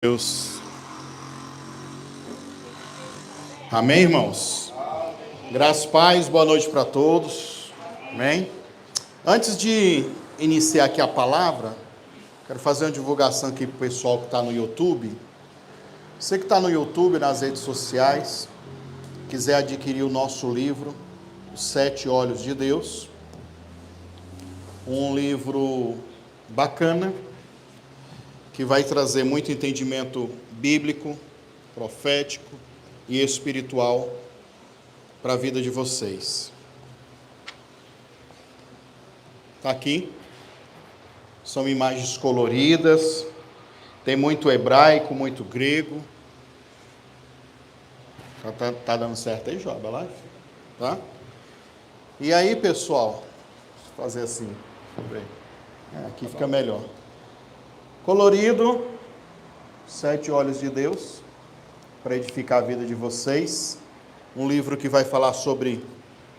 Deus. Amém, irmãos? Graças, paz, boa noite para todos. Amém? Antes de iniciar aqui a palavra, quero fazer uma divulgação aqui para o pessoal que está no YouTube. Você que está no YouTube, nas redes sociais, quiser adquirir o nosso livro, Os Sete Olhos de Deus, um livro bacana, que vai trazer muito entendimento bíblico, profético e espiritual para a vida de vocês. Está aqui. São imagens coloridas, tem muito hebraico, muito grego. Tá dando certo aí, Job? Lá? Tá? E aí, pessoal, deixa eu fazer assim. Aqui fica melhor. Colorido, Sete Olhos de Deus, para edificar a vida de vocês. Um livro que vai falar sobre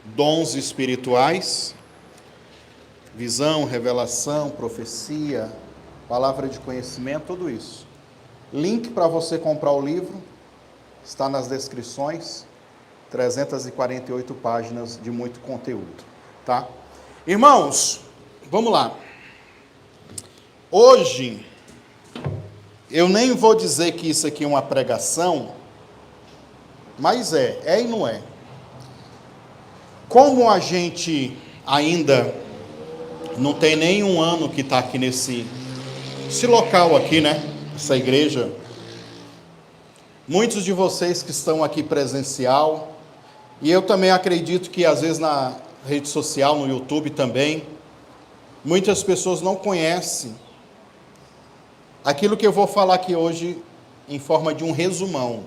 dons espirituais, visão, revelação, profecia, palavra de conhecimento, tudo isso. Link para você comprar o livro está nas descrições, 348 páginas de muito conteúdo, tá? Irmãos, vamos lá. Hoje, eu nem vou dizer que isso aqui é uma pregação, mas é e não é. Como a gente ainda não tem nem um ano que está aqui nesse local aqui, né? Essa igreja. Muitos de vocês que estão aqui presencial, e eu também acredito que às vezes na rede social, no YouTube também, muitas pessoas não conhecem aquilo que eu vou falar aqui hoje em forma de um resumão.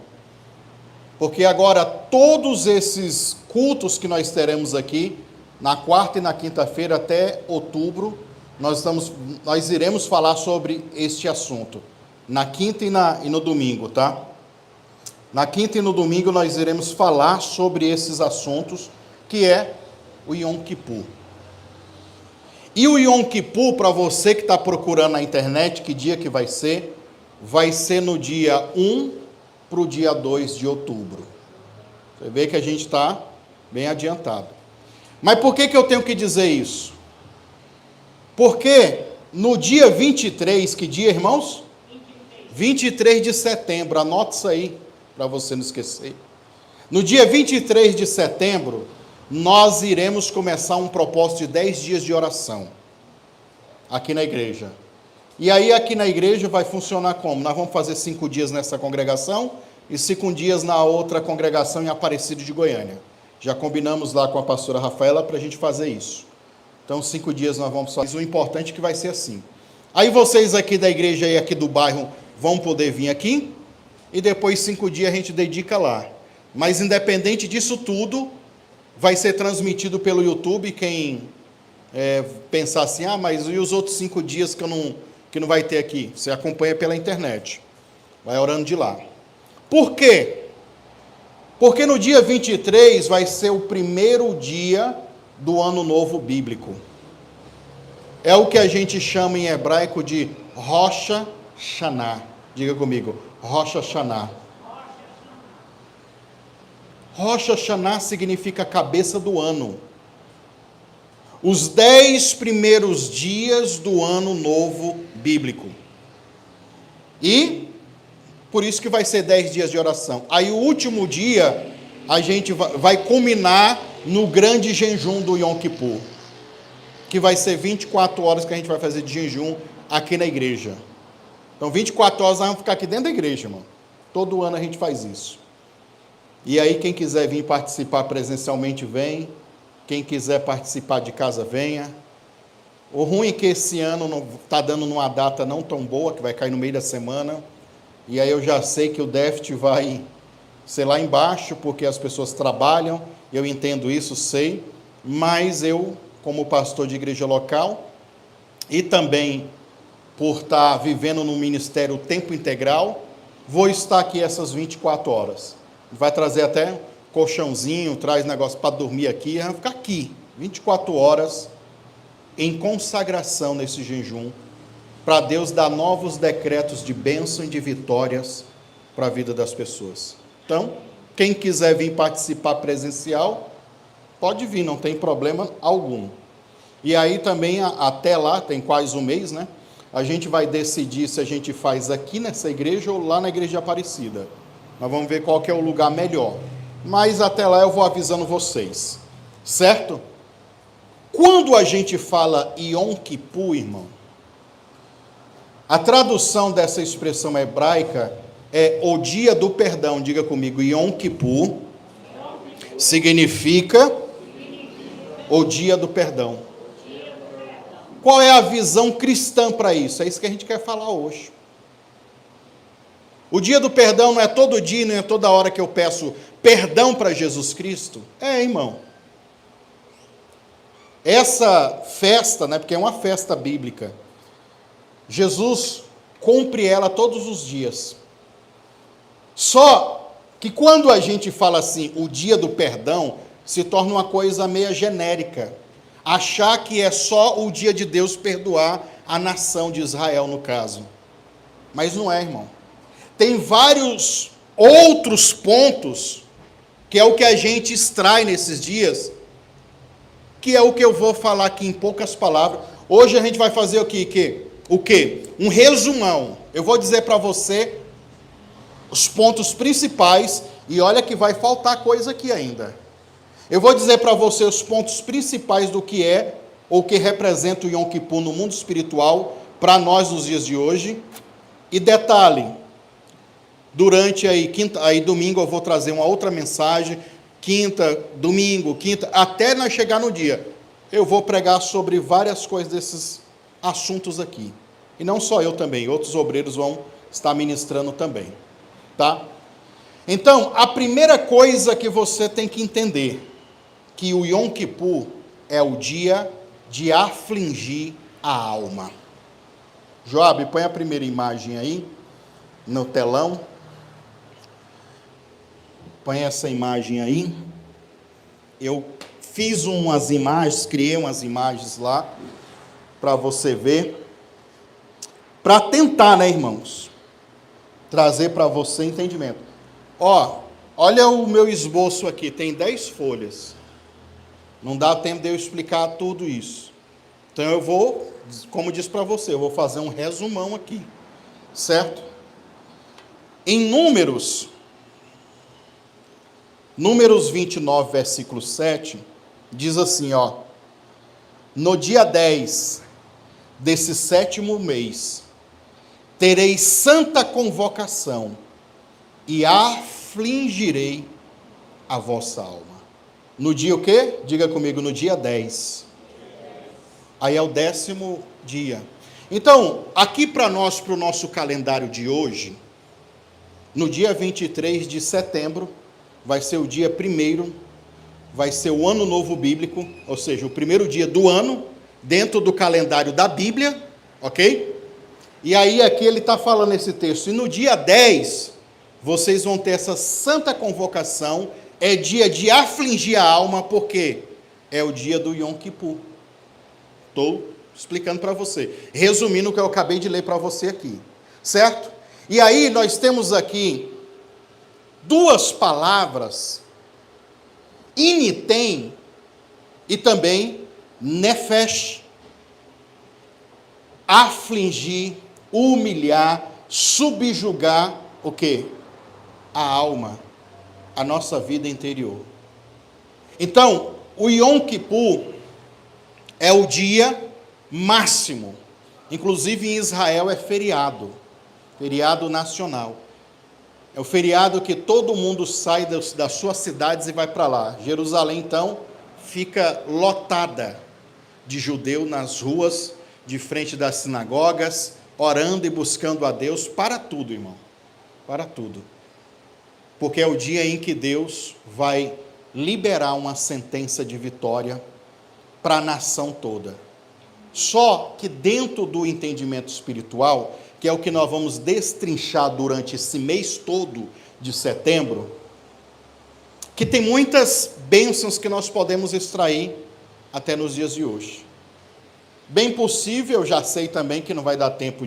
Porque agora todos esses cultos que nós teremos aqui, na quarta e na quinta-feira até outubro, nós iremos falar sobre este assunto. Na quinta e no domingo, tá? Na quinta e no domingo nós iremos falar sobre esses assuntos, que é o Yom Kippur. E o Yom Kippur, para você que está procurando na internet, que dia que vai ser no dia 1 para o dia 2 de outubro. Você vê que a gente está bem adiantado. Mas por que eu tenho que dizer isso? Porque no dia 23, que dia, irmãos? 23 de setembro, anota isso aí, para você não esquecer. No dia 23 de setembro, nós iremos começar um propósito de 10 dias de oração, aqui na igreja. E aí aqui na igreja vai funcionar como? Nós vamos fazer 5 dias nessa congregação, e 5 dias na outra congregação em Aparecido de Goiânia. Já combinamos lá com a pastora Rafaela para a gente fazer isso. Então 5 dias nós vamos fazer, o importante é que vai ser assim. Aí vocês aqui da igreja e aqui do bairro vão poder vir aqui, e depois 5 dias a gente dedica lá. Mas independente disso tudo, vai ser transmitido pelo YouTube. Quem pensar assim, mas e os outros 5 dias que não vai ter aqui? Você acompanha pela internet, vai orando de lá. Por quê? Porque no dia 23 vai ser o primeiro dia do ano novo bíblico. É o que a gente chama em hebraico de Rosh Hashanah. Diga comigo, Rosh Hashanah. Rosh Hashanah significa cabeça do ano. Os 10 primeiros dias do ano novo bíblico. E por isso que vai ser 10 dias de oração. Aí o último dia, a gente vai culminar no grande jejum do Yom Kippur, que vai ser 24 horas que a gente vai fazer de jejum aqui na igreja. Então 24 horas nós vamos ficar aqui dentro da igreja, irmão. Todo ano a gente faz isso. E aí quem quiser vir participar presencialmente, vem. Quem quiser participar de casa, venha. O ruim é que esse ano não está dando numa data não tão boa, que vai cair no meio da semana. E aí eu já sei que o déficit vai ser lá embaixo, porque as pessoas trabalham. Eu entendo isso, sei. Mas eu, como pastor de igreja local, e também por estar vivendo no ministério tempo integral, vou estar aqui essas 24 horas. Vai trazer até colchãozinho, traz negócio para dormir aqui, vai ficar aqui, 24 horas, em consagração nesse jejum para Deus dar novos decretos de bênção e de vitórias para a vida das pessoas. Então, quem quiser vir participar presencial, pode vir, não tem problema algum. E aí também, até lá, tem quase um mês, né? A gente vai decidir se a gente faz aqui nessa igreja ou lá na igreja de Aparecida. Nós vamos ver qual que é o lugar melhor. Mas até lá eu vou avisando vocês, certo? Quando a gente fala Yom Kippur, irmão, a tradução dessa expressão hebraica é o dia do perdão. Diga comigo, Yom Kippur significa o dia do perdão. Qual é a visão cristã para isso? É isso que a gente quer falar hoje. O dia do perdão não é todo dia, não é toda hora que eu peço perdão para Jesus Cristo? É, irmão. Essa festa, né, porque é uma festa bíblica, Jesus cumpre ela todos os dias. Só que quando a gente fala assim, o dia do perdão, se torna uma coisa meio genérica. Achar que é só o dia de Deus perdoar a nação de Israel, no caso. Mas não é, irmão. Tem vários outros pontos, que é o que a gente extrai nesses dias, que é o que eu vou falar aqui em poucas palavras. Hoje a gente vai fazer o quê? Um resumão. Eu vou dizer para você os pontos principais, e olha que vai faltar coisa aqui ainda. Eu vou dizer para você os pontos principais do que é, ou que representa o Yom Kippur no mundo espiritual, para nós nos dias de hoje. E detalhe, durante domingo eu vou trazer uma outra mensagem, domingo, quinta, até nós chegar no dia. Eu vou pregar sobre várias coisas desses assuntos aqui. E não só eu também, outros obreiros vão estar ministrando também. Tá? Então, a primeira coisa que você tem que entender, que o Yom Kippur é o dia de afligir a alma. Joab, põe a primeira imagem aí, no telão. Põe essa imagem aí. Eu fiz umas imagens, criei umas imagens lá, para você ver. Para tentar, né, irmãos? Trazer para você entendimento. Olha o meu esboço aqui, tem 10 folhas. Não dá tempo de eu explicar tudo isso. Então eu vou, como disse para você, eu vou fazer um resumão aqui. Certo? Em Números 29, versículo 7, diz assim, no dia 10 desse 7º mês, terei santa convocação e afligirei a vossa alma. No dia o quê? Diga comigo, no dia 10. Aí é o 10º dia. Então, aqui para nós, para o nosso calendário de hoje, no dia 23 de setembro, vai ser o dia 1º, vai ser o ano novo bíblico, ou seja, o primeiro dia do ano, dentro do calendário da Bíblia, ok? E aí aqui ele está falando esse texto, e no dia 10, vocês vão ter essa santa convocação, é dia de afligir a alma, porque é o dia do Yom Kippur. Estou explicando para você, resumindo o que eu acabei de ler para você aqui, certo? E aí nós temos aqui duas palavras, initem e também nefesh, afligir, humilhar, subjugar o quê? A alma, a nossa vida interior. Então, o Yom Kippur é o dia máximo. Inclusive em Israel é feriado nacional. É o feriado que todo mundo sai das suas cidades e vai para lá. Jerusalém, então, fica lotada de judeu nas ruas, de frente das sinagogas, orando e buscando a Deus para tudo, irmão. Para tudo. Porque é o dia em que Deus vai liberar uma sentença de vitória para a nação toda. Só que dentro do entendimento espiritual, que é o que nós vamos destrinchar durante esse mês todo de setembro, que tem muitas bênçãos que nós podemos extrair até nos dias de hoje. Bem possível, eu já sei também que não vai dar tempo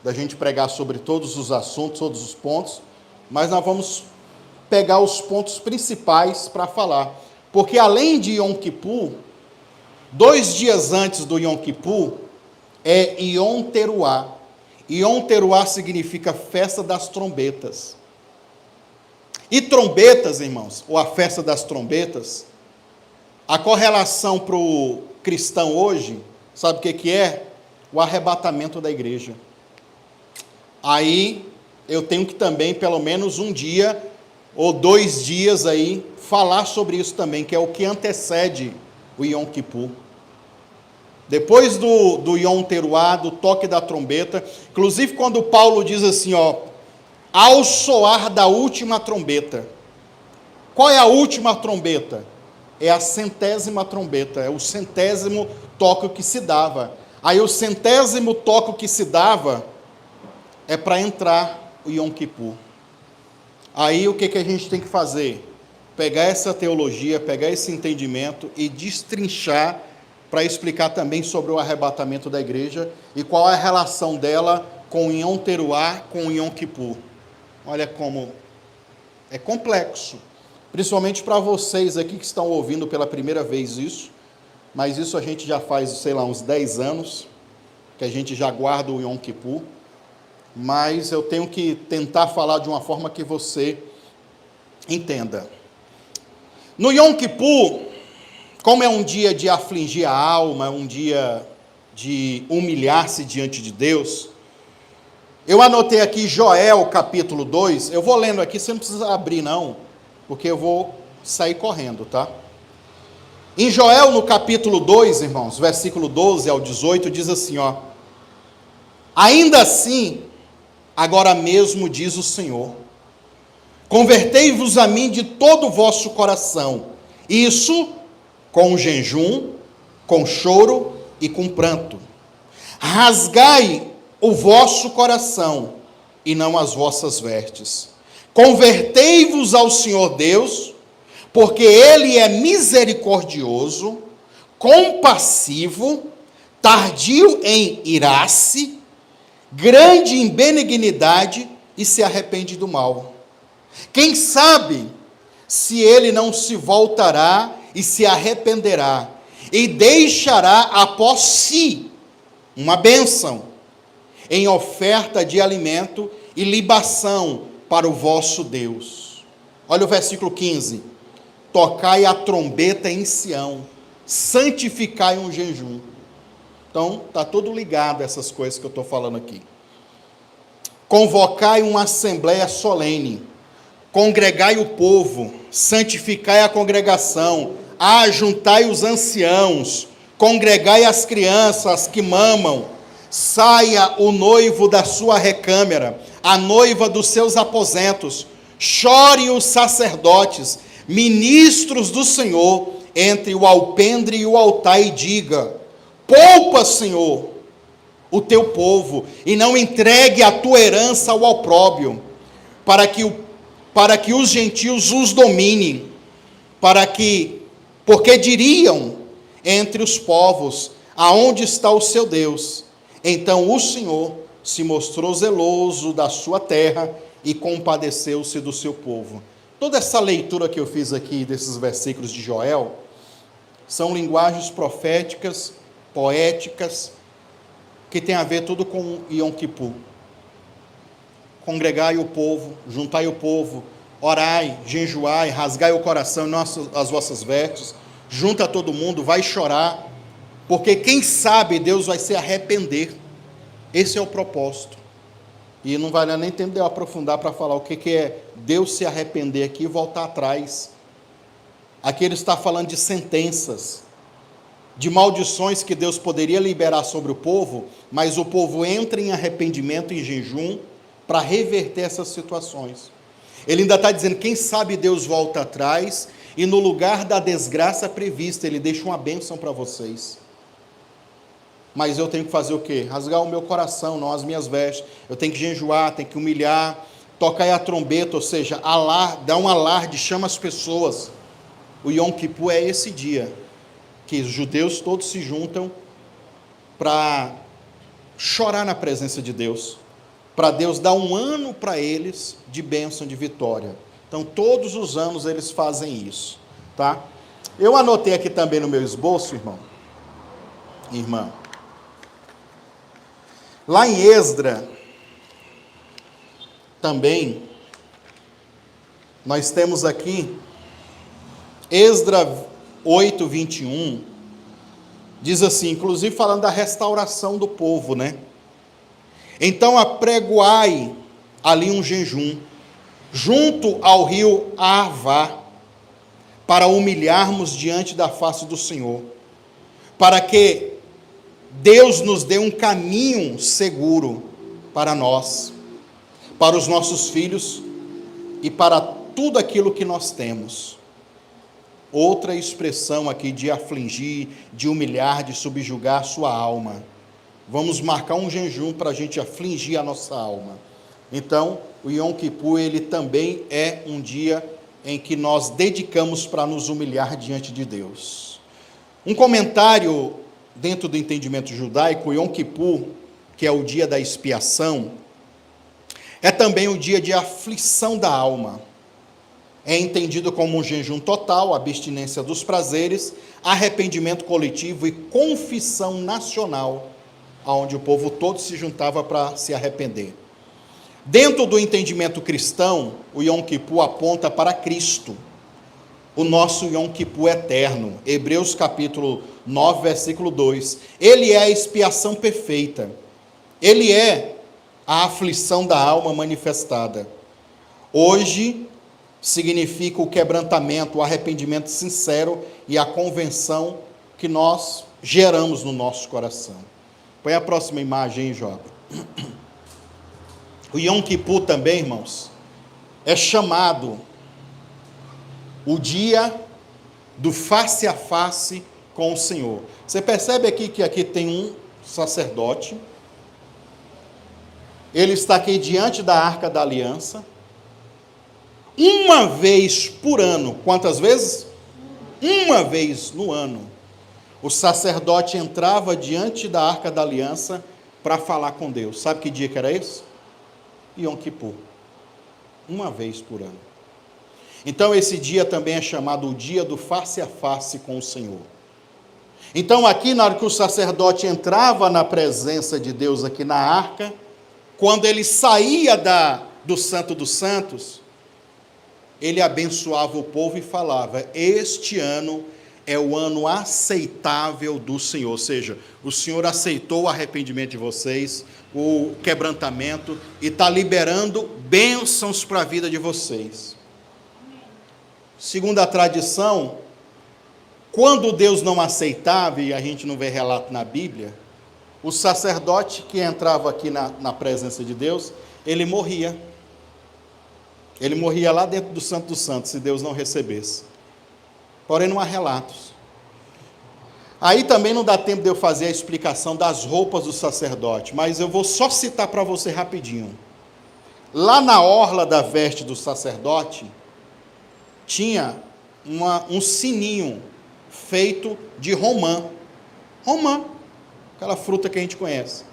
da gente pregar sobre todos os assuntos, todos os pontos, mas nós vamos pegar os pontos principais para falar. Porque além de Yom Kippur, 2 dias antes do Yom Kippur, é Yom Teruah. Yom Teruah significa festa das trombetas. E trombetas, irmãos, ou a festa das trombetas, a correlação para o cristão hoje, sabe o que é? O arrebatamento da igreja. Aí eu tenho que também, pelo menos um dia ou 2 dias aí, falar sobre isso também, que é o que antecede o Yom Kippur. Depois do Yom Teruah, do toque da trombeta, inclusive quando Paulo diz assim, ao soar da última trombeta. Qual é a última trombeta? É a 100ª trombeta, é o 100º toque que se dava. Aí o 100º toque que se dava é para entrar o Yom Kippur. Aí o que a gente tem que fazer? Pegar essa teologia, pegar esse entendimento e destrinchar para explicar também sobre o arrebatamento da igreja e qual é a relação dela com o Yom Teruah, com o Yom Kippur. Olha como é complexo, principalmente para vocês aqui que estão ouvindo pela primeira vez isso, mas isso a gente já faz, sei lá, uns 10 anos, que a gente já guarda o Yom Kippur, mas eu tenho que tentar falar de uma forma que você entenda. No Yom Kippur, como é um dia de afligir a alma, um dia de humilhar-se diante de Deus, eu anotei aqui Joel capítulo 2, eu vou lendo aqui, você não precisa abrir não, porque eu vou sair correndo, tá? Em Joel no capítulo 2, irmãos, versículo 12 ao 18, diz assim, ainda assim, agora mesmo diz o Senhor, convertei-vos a mim de todo o vosso coração, isso com jejum, com choro e com pranto. Rasgai o vosso coração e não as vossas vestes. Convertei-vos ao Senhor Deus, porque Ele é misericordioso, compassivo, tardio em irar-se, grande em benignidade e se arrepende do mal. Quem sabe se ele não se voltará e se arrependerá e deixará após si uma bênção em oferta de alimento e libação para o vosso Deus. Olha o versículo 15. Tocai a trombeta em Sião, santificai um jejum. Então, está tudo ligado a essas coisas que eu estou falando aqui. Convocai uma assembleia solene, congregai o povo, santificai a congregação, ajuntai os anciãos, congregai as crianças que mamam, saia o noivo da sua recâmara, a noiva dos seus aposentos, chore os sacerdotes, ministros do Senhor, entre o alpendre e o altar, e diga, poupa, Senhor, o teu povo, e não entregue a tua herança ao opróbrio, para que os gentios os dominem, porque diriam entre os povos, aonde está o seu Deus? Então o Senhor se mostrou zeloso da sua terra e compadeceu-se do seu povo. Toda essa leitura que eu fiz aqui desses versículos de Joel, são linguagens proféticas, poéticas, que tem a ver tudo com Yom Kippur. Congregai o povo, juntai o povo, orai, jejuai, rasgai o coração e não as vossas vestes, junta todo mundo, vai chorar, porque quem sabe Deus vai se arrepender. Esse é o propósito. E não vai dar nem tempo de eu aprofundar para falar o que é Deus se arrepender aqui e voltar atrás. Aqui ele está falando de sentenças, de maldições que Deus poderia liberar sobre o povo, mas o povo entra em arrependimento, em jejum, para reverter essas situações. Ele ainda está dizendo, quem sabe Deus volta atrás, e no lugar da desgraça prevista, Ele deixa uma bênção para vocês. Mas eu tenho que fazer o quê? Rasgar o meu coração, não as minhas vestes. Eu tenho que jejuar, tenho que humilhar, tocar a trombeta, ou seja, dar um alarde, chama as pessoas. O Yom Kippur é esse dia que os judeus todos se juntam para chorar na presença de Deus, para Deus dar um ano para eles de bênção, de vitória. Então, todos os anos eles fazem isso, tá? Eu anotei aqui também no meu esboço, irmão, irmã, lá em Esdra, também, nós temos aqui, Esdra 8, 21, diz assim, inclusive falando da restauração do povo, né? Então apregoai ali um jejum, junto ao rio Arvá, para humilharmos diante da face do Senhor, para que Deus nos dê um caminho seguro para nós, para os nossos filhos e para tudo aquilo que nós temos. Outra expressão aqui de afligir, de humilhar, de subjugar sua alma. Vamos marcar um jejum para a gente afligir a nossa alma. Então, o Yom Kippur, ele também é um dia em que nós dedicamos para nos humilhar diante de Deus. Um comentário dentro do entendimento judaico, o Yom Kippur, que é o dia da expiação, é também o dia de aflição da alma. É entendido como um jejum total, abstinência dos prazeres, arrependimento coletivo e confissão nacional, onde o povo todo se juntava para se arrepender. Dentro do entendimento cristão, o Yom Kippur aponta para Cristo, o nosso Yom Kippur eterno. Hebreus capítulo 9, versículo 2. Ele é a expiação perfeita. Ele é a aflição da alma manifestada. Hoje significa o quebrantamento, o arrependimento sincero e a convenção que nós geramos no nosso coração. Põe a próxima imagem aí, Job. O Yom Kippur também, irmãos, é chamado o dia do face a face com o Senhor. Você percebe aqui que aqui tem um sacerdote, ele está aqui diante da Arca da Aliança, uma vez por ano. Quantas vezes? Uma vez no ano. O sacerdote entrava diante da Arca da Aliança para falar com Deus. Sabe que dia que era esse? Yom Kippur. Uma vez por ano. Então esse dia também é chamado o dia do face a face com o Senhor. Então aqui, na hora que o sacerdote entrava na presença de Deus aqui na arca, quando ele saía do Santo dos Santos, ele abençoava o povo e falava: este ano é o ano aceitável do Senhor. Ou seja, o Senhor aceitou o arrependimento de vocês, o quebrantamento, e está liberando bênçãos para a vida de vocês. Segundo a tradição, quando Deus não aceitava, e a gente não vê relato na Bíblia, o sacerdote que entrava aqui na presença de Deus, ele morria. Ele morria lá dentro do Santo dos Santos, se Deus não recebesse. Porém, não há relatos. Aí também não dá tempo de eu fazer a explicação das roupas do sacerdote, mas eu vou só citar para você rapidinho. Lá na orla da veste do sacerdote, tinha um sininho feito de romã. Romã, aquela fruta que a gente conhece.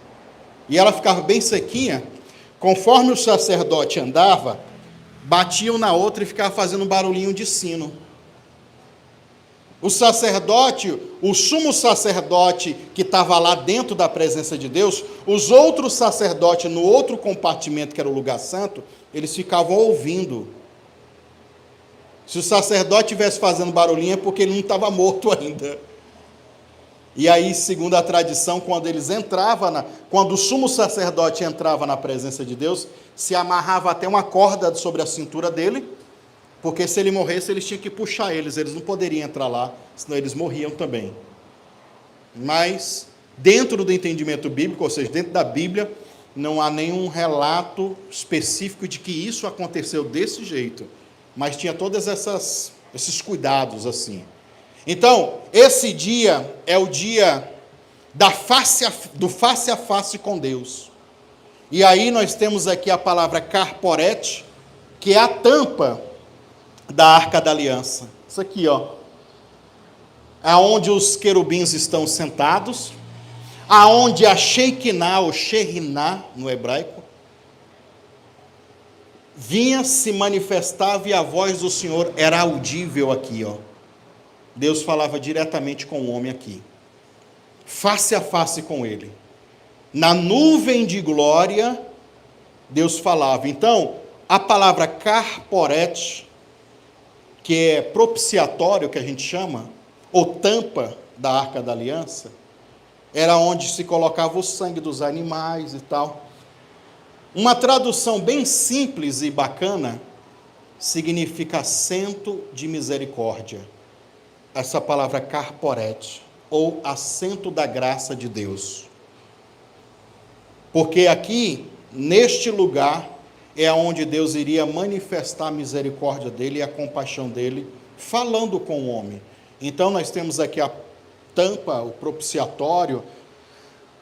E ela ficava bem sequinha. Conforme o sacerdote andava, batiam na outra e ficava fazendo um barulhinho de sino. O sacerdote, o sumo sacerdote que estava lá dentro da presença de Deus, os outros sacerdotes no outro compartimento, que era o lugar santo, eles ficavam ouvindo. Se o sacerdote estivesse fazendo barulhinho é porque ele não estava morto ainda. E aí, segundo a tradição, quando o sumo sacerdote entrava na presença de Deus, se amarrava até uma corda sobre a cintura dele, porque se ele morresse, eles tinham que puxar eles não poderiam entrar lá, senão eles morriam também. Mas, dentro do entendimento bíblico, ou seja, dentro da Bíblia, não há nenhum relato específico de que isso aconteceu desse jeito, mas tinha todos esses cuidados assim. Então, esse dia é o dia do face a face com Deus. E aí nós temos aqui a palavra carporete, que é a tampa da Arca da Aliança. Isso aqui, ó. Aonde os querubins estão sentados, aonde a Shekinah, ou Shekhinah no hebraico, vinha, se manifestava e a voz do Senhor era audível aqui, ó. Deus falava diretamente com o homem aqui, face a face com ele. Na nuvem de glória, Deus falava. Então, a palavra carporet, que é propiciatório, que a gente chama, ou tampa da Arca da Aliança, era onde se colocava o sangue dos animais e tal. Uma tradução bem simples e bacana significa assento de misericórdia. Essa palavra carporet, ou assento da graça de Deus. Porque aqui, neste lugar, é onde Deus iria manifestar a misericórdia dele e a compaixão dele, falando com o homem. Então, nós temos aqui a tampa, o propiciatório,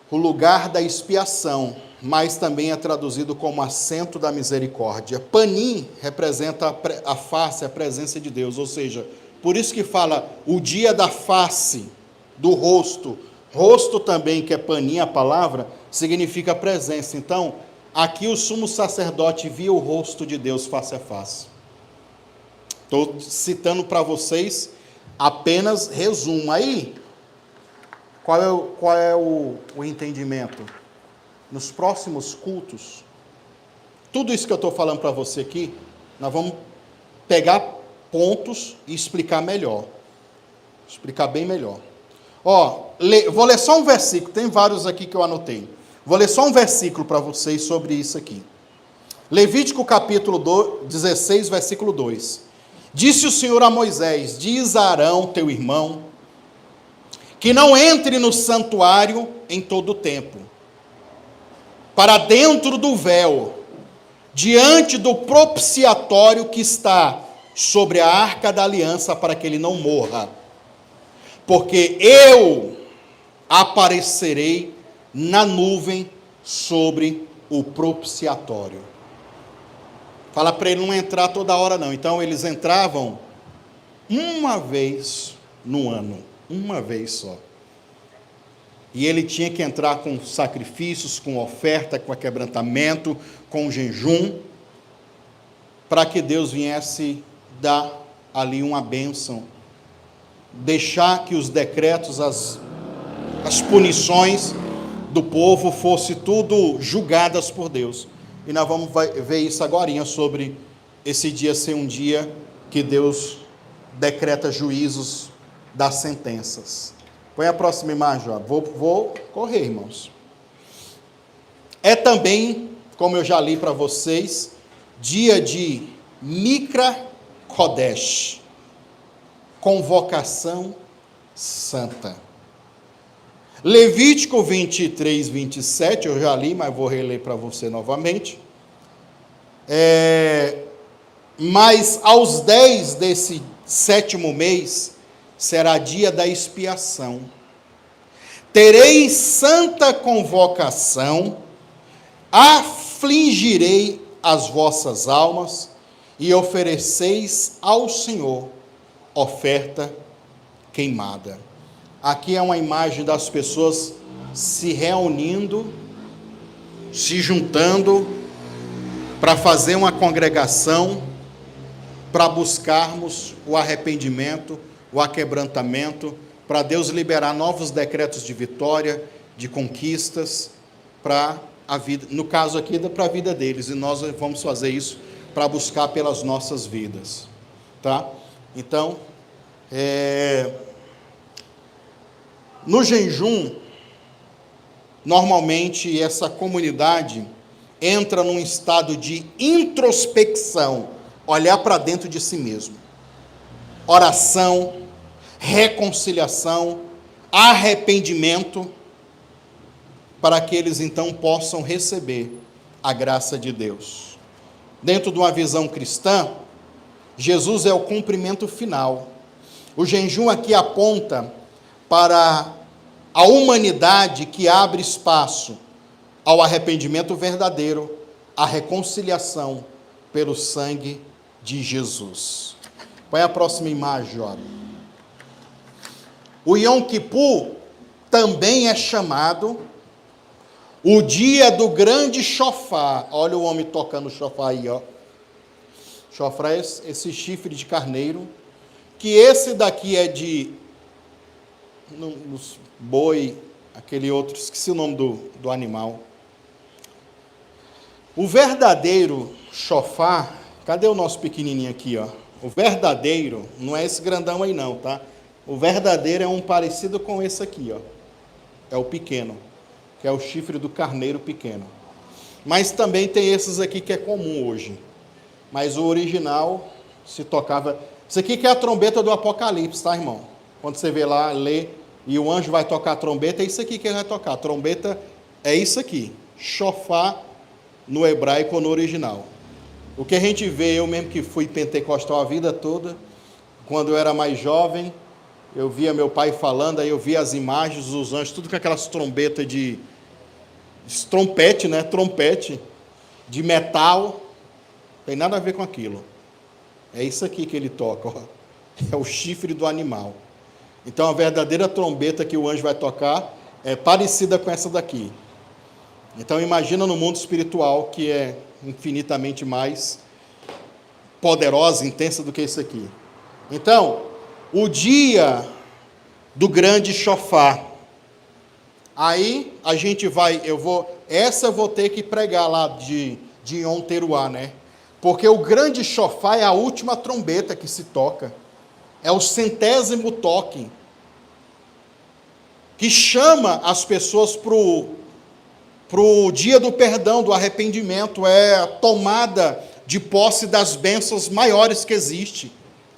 o lugar da expiação, mas também é traduzido como assento da misericórdia. Panim representa a face, a presença de Deus, ou seja, por isso que fala o dia da face, do rosto. Rosto também, que é panim, a palavra, significa presença. Então, aqui o sumo sacerdote via o rosto de Deus face a face. Estou citando para vocês apenas resumo. Aí, qual é o entendimento? Nos próximos cultos, tudo isso que eu estou falando para você aqui, nós vamos pegar pontos e explicar melhor. Explicar bem melhor. Vou ler só um versículo, tem vários aqui que eu anotei. Vou ler só um versículo para vocês sobre isso aqui. Levítico capítulo 16, versículo 2. Disse o Senhor a Moisés: diz a Arão, teu irmão, que não entre no santuário em todo o tempo, para dentro do véu, diante do propiciatório que está sobre a arca da aliança, para que ele não morra. Porque eu aparecerei na nuvem sobre o propiciatório. Fala para ele não entrar toda hora não. Então eles entravam uma vez no ano, uma vez só. E ele tinha que entrar com sacrifícios, com oferta, com quebrantamento, com jejum, para que Deus viesse dar ali uma bênção, deixar que os decretos, as punições do povo fosse tudo julgadas por Deus. E nós vamos ver isso agora, sobre esse dia ser um dia que Deus decreta juízos das sentenças. Põe a próxima imagem, ó. Vou correr, irmãos. É também, como eu já li para vocês, dia de Mikra Kodesh, convocação santa. Levítico 23, 27, eu já li, mas vou reler para você novamente. Mas aos 10 desse 7º mês, será dia da expiação. Tereis santa convocação, afligirei as vossas almas, e ofereceis ao Senhor oferta queimada. Aqui é uma imagem das pessoas se reunindo, se juntando, para fazer uma congregação, para buscarmos o arrependimento, o aquebrantamento, para Deus liberar novos decretos de vitória, de conquistas, para a vida, no caso aqui, para a vida deles, e nós vamos fazer isso para buscar pelas nossas vidas, tá? Então, no jejum, normalmente essa comunidade entra num estado de introspecção, olhar para dentro de si mesmo. Oração, reconciliação, arrependimento, para que eles então possam receber a graça de Deus. Dentro de uma visão cristã, Jesus é o cumprimento final. O jejum aqui aponta para a humanidade que abre espaço ao arrependimento verdadeiro, à reconciliação pelo sangue de Jesus. Põe a próxima imagem, olha. O Yom Kippur também é chamado o dia do grande chofar. Olha o homem tocando o chofar aí, ó. Chofar é esse chifre de carneiro, que esse daqui é de nos boi, aquele outro, esqueci o nome do animal. O verdadeiro chofar, cadê o nosso pequenininho aqui, ó? O verdadeiro, não é esse grandão aí não, tá? O verdadeiro é um parecido com esse aqui, ó. É o pequeno, que é o chifre do carneiro pequeno. Mas também tem esses aqui que é comum hoje. Mas o original se tocava... Isso aqui que é a trombeta do Apocalipse, tá, irmão? Quando você vê lá, lê, e o anjo vai tocar a trombeta, é isso aqui que ele vai tocar. A trombeta é isso aqui. Chofar no hebraico ou no original. O que a gente vê, eu mesmo que fui pentecostal a vida toda, quando eu era mais jovem, eu via meu pai falando, aí eu via as imagens dos anjos, tudo com aquelas trombetas de trompete, né? Trompete de metal. Tem nada a ver com aquilo. É isso aqui que ele toca, ó. É o chifre do animal. Então a verdadeira trombeta que o anjo vai tocar é parecida com essa daqui. Então imagina no mundo espiritual, que é infinitamente mais poderosa, intensa do que isso aqui. Então, o dia do grande chofar. Aí a gente vai, eu vou ter que pregar lá de Yom Teruah, né? Porque o grande chofar é a última trombeta que se toca. É o 100º toque. Que chama as pessoas para o dia do perdão, do arrependimento. É a tomada de posse das bênçãos maiores que existe.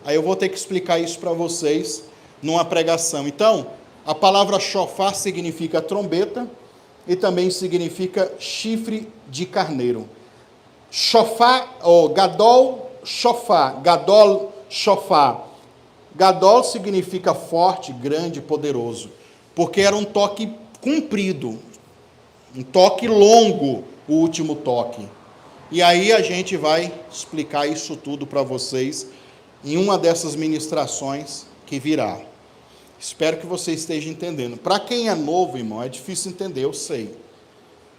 Aí eu vou ter que explicar isso para vocês numa pregação. Então, a palavra chofar significa trombeta e também significa chifre de carneiro. Chofar, ou gadol chofar, gadol chofar. Gadol significa forte, grande, poderoso, porque era um toque comprido, um toque longo, o último toque. E aí a gente vai explicar isso tudo para vocês em uma dessas ministrações que virá. Espero que você esteja entendendo. Para quem é novo, irmão, é difícil entender, eu sei.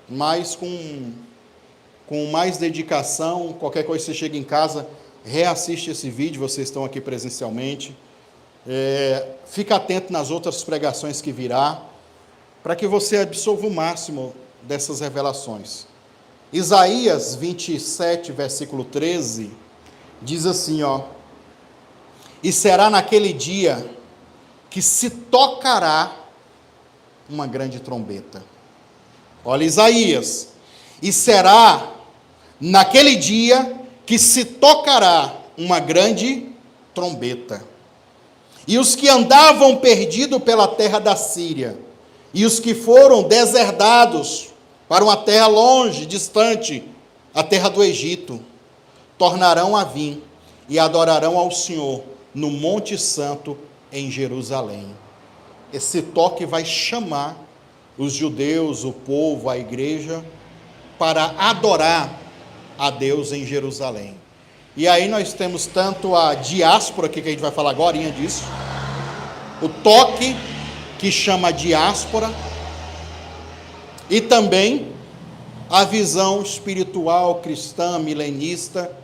Mas com mais dedicação, qualquer coisa que você chega em casa, reassiste esse vídeo, vocês estão aqui presencialmente. Fica atento nas outras pregações que virá, para que você absorva o máximo dessas revelações. Isaías 27, versículo 13, diz assim, ó: e será naquele dia que se tocará uma grande trombeta. Olha Isaías, e será naquele dia que se tocará uma grande trombeta. E os que andavam perdidos pela terra da Síria, e os que foram deserdados para uma terra longe, distante, a terra do Egito, tornarão a vir e adorarão ao Senhor no Monte Santo em Jerusalém. Esse toque vai chamar os judeus, o povo, a igreja, para adorar a Deus em Jerusalém. E aí nós temos tanto a diáspora, que a gente vai falar agora disso, o toque, que chama diáspora, e também a visão espiritual cristã, milenista,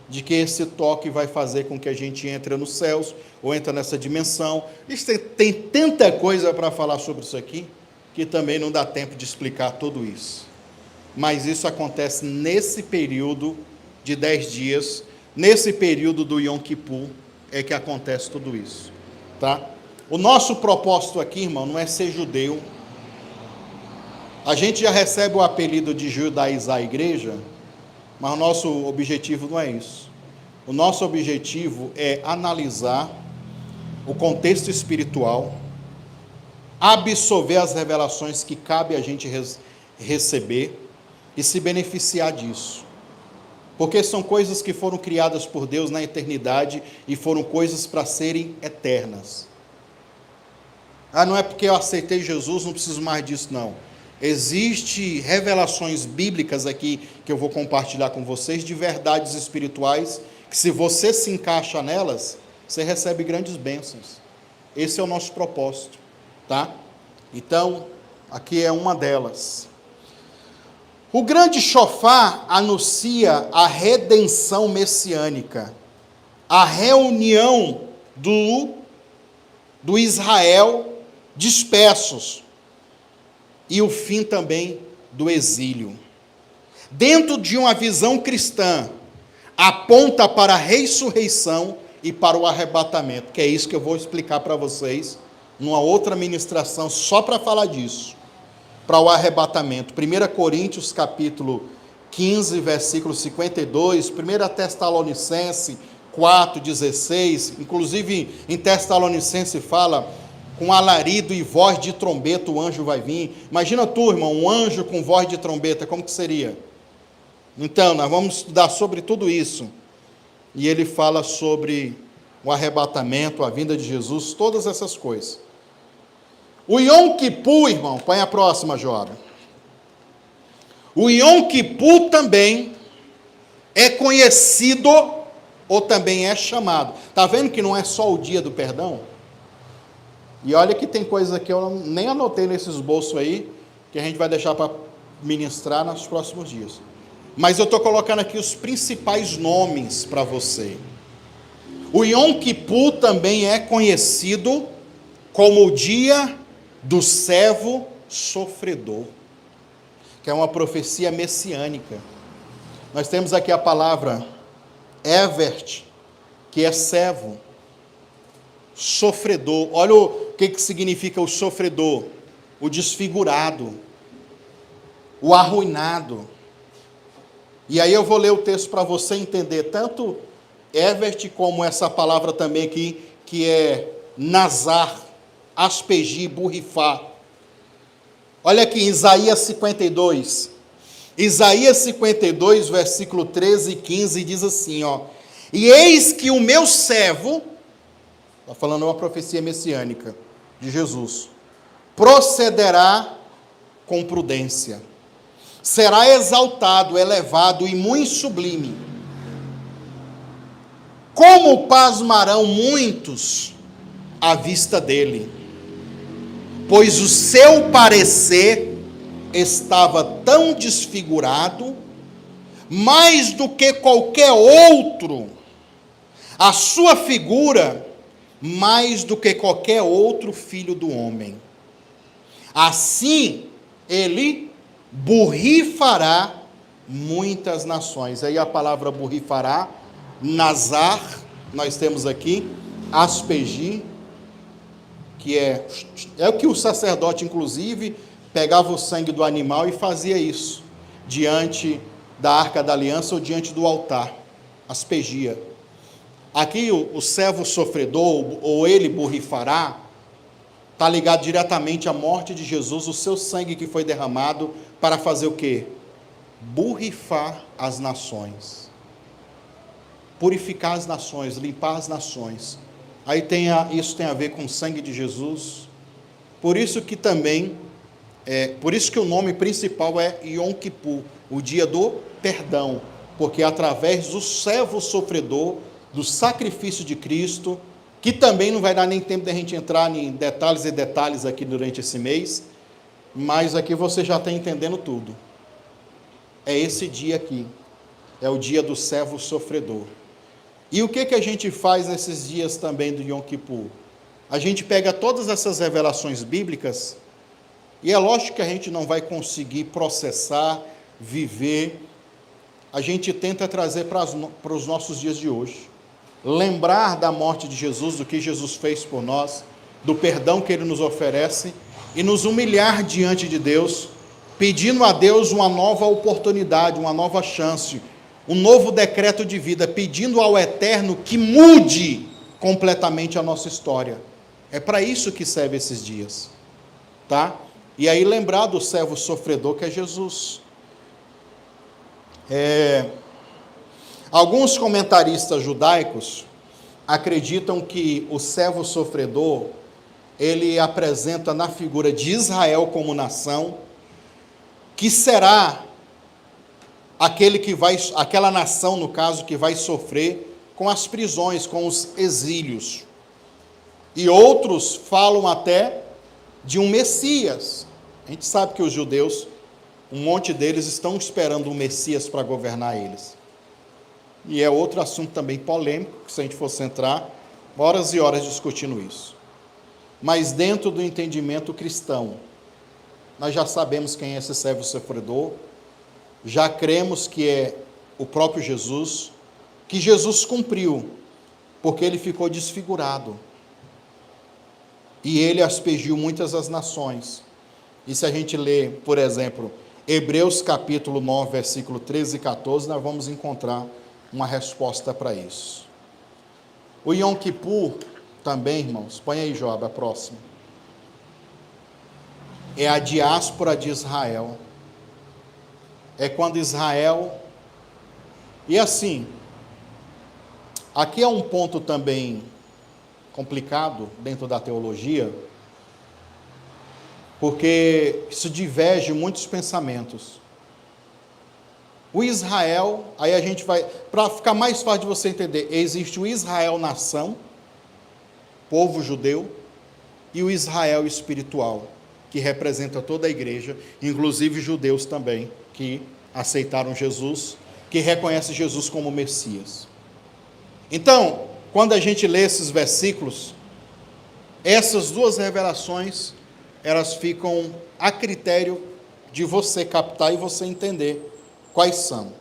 de que esse toque vai fazer com que a gente entre nos céus, ou entre nessa dimensão. Tem tanta coisa para falar sobre isso aqui, que também não dá tempo de explicar tudo isso. Mas isso acontece nesse período de 10 dias, nesse período do Yom Kippur, é que acontece tudo isso, tá? O nosso propósito aqui, irmão, não é ser judeu. A gente já recebe o apelido de judaizar a igreja, mas o nosso objetivo não é isso. O nosso objetivo é analisar o contexto espiritual, absorver as revelações que cabe a gente receber e se beneficiar disso. Porque são coisas que foram criadas por Deus na eternidade e foram coisas para serem eternas. Não é porque eu aceitei Jesus, não preciso mais disso, não. Existem revelações bíblicas aqui que eu vou compartilhar com vocês, de verdades espirituais, que se você se encaixa nelas, você recebe grandes bênçãos. Esse é o nosso propósito, tá? Então, aqui é uma delas. O grande chofar anuncia a redenção messiânica, a reunião do Israel dispersos e o fim também do exílio. Dentro de uma visão cristã, aponta para a ressurreição e para o arrebatamento, que é isso que eu vou explicar para vocês numa outra ministração, só para falar disso, para o arrebatamento. 1 Coríntios, capítulo 15, versículo 52, 1 Tessalonicenses 4, 16, inclusive em Tessalonicenses fala, com alarido e voz de trombeta o anjo vai vir. Imagina tu, irmão, um anjo com voz de trombeta, como que seria? Então, nós vamos estudar sobre tudo isso. E ele fala sobre o arrebatamento, a vinda de Jesus, todas essas coisas. O Yom Kippur, irmão, põe a próxima, Jora. O Yom Kippur também é conhecido, ou também é chamado. Está vendo que não é só o dia do perdão? E olha que tem coisas aqui, eu nem anotei nesse esboço aí, que a gente vai deixar para ministrar nos próximos dias. Mas eu estou colocando aqui os principais nomes para você. O Yom Kippur também é conhecido como o dia do servo sofredor, que é uma profecia messiânica. Nós temos aqui a palavra Evert, que é servo, sofredor. Olha o que significa o sofredor: o desfigurado, o arruinado. E aí eu vou ler o texto para você entender tanto Evert como essa palavra também aqui, que é nazar, aspergir, borrifar. Olha aqui, Isaías 52. Isaías 52, versículo 13 e 15, diz assim, ó: e eis que o meu servo, está falando uma profecia messiânica de Jesus, procederá com prudência, será exaltado, elevado e muito sublime. Como pasmarão muitos à vista dele, pois o seu parecer estava tão desfigurado, mais do que qualquer outro, a sua figura, mais do que qualquer outro filho do homem. Assim, ele borrifará muitas nações. Aí a palavra borrifará, nazar, nós temos aqui, aspergir, que é o que o sacerdote, inclusive, pegava o sangue do animal e fazia isso, diante da Arca da Aliança ou diante do altar, aspergia. Aqui o servo sofredor, ou ele borrifará, está ligado diretamente à morte de Jesus, o seu sangue que foi derramado para fazer o quê? Borrifar as nações. Purificar as nações, limpar as nações. Aí isso tem a ver com o sangue de Jesus. Por isso que também, por isso que o nome principal é Yom Kippur, o dia do perdão, porque através do servo sofredor, do sacrifício de Cristo, que também não vai dar nem tempo de a gente entrar em detalhes e detalhes aqui durante esse mês, mas aqui você já está entendendo tudo. É esse dia aqui, é o dia do servo sofredor. E o que a gente faz nesses dias também do Yom Kippur? A gente pega todas essas revelações bíblicas, e é lógico que a gente não vai conseguir processar, viver, a gente tenta trazer para os nossos dias de hoje. Lembrar da morte de Jesus, do que Jesus fez por nós, do perdão que Ele nos oferece, e nos humilhar diante de Deus, pedindo a Deus uma nova oportunidade, uma nova chance, um novo decreto de vida, pedindo ao Eterno que mude completamente a nossa história. É para isso que serve esses dias, tá? E aí lembrar do servo sofredor, que é Jesus. Alguns comentaristas judaicos acreditam que o servo sofredor, ele apresenta na figura de Israel como nação, que será aquela nação, no caso, que vai sofrer com as prisões, com os exílios. E outros falam até de um Messias. A gente sabe que os judeus, um monte deles estão esperando um Messias para governar eles. E é outro assunto também polêmico, que se a gente fosse entrar, horas e horas discutindo isso. Mas dentro do entendimento cristão, nós já sabemos quem é esse servo sofredor, já cremos que é o próprio Jesus, que Jesus cumpriu, porque ele ficou desfigurado. E ele aspergiu muitas as nações. E se a gente lê, por exemplo, Hebreus capítulo 9, versículo 13 e 14, nós vamos encontrar uma resposta para isso. O Yom Kippur também, irmãos, põe aí, Job, a próxima. É a diáspora de Israel. É quando Israel... E assim, aqui é um ponto também complicado dentro da teologia, porque isso diverge muitos pensamentos. O Israel, aí a gente vai, para ficar mais fácil de você entender, existe o Israel nação, povo judeu, e o Israel espiritual, que representa toda a igreja, inclusive judeus também, que aceitaram Jesus, que reconhecem Jesus como Messias. Então, quando a gente lê esses versículos, essas duas revelações, elas ficam a critério de você captar e você entender quais são.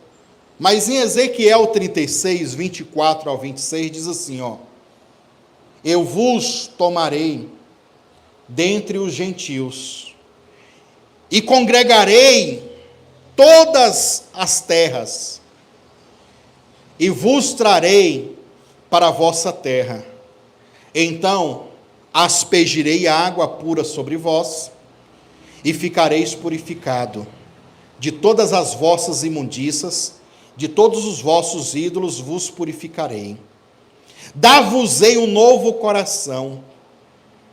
Mas em Ezequiel 36, 24 ao 26, diz assim, ó: eu vos tomarei dentre os gentios, e congregarei todas as terras, e vos trarei para a vossa terra. Então aspergirei água pura sobre vós, e ficareis purificado de todas as vossas imundícias, de todos os vossos ídolos vos purificarei. Dar-vos-ei um novo coração,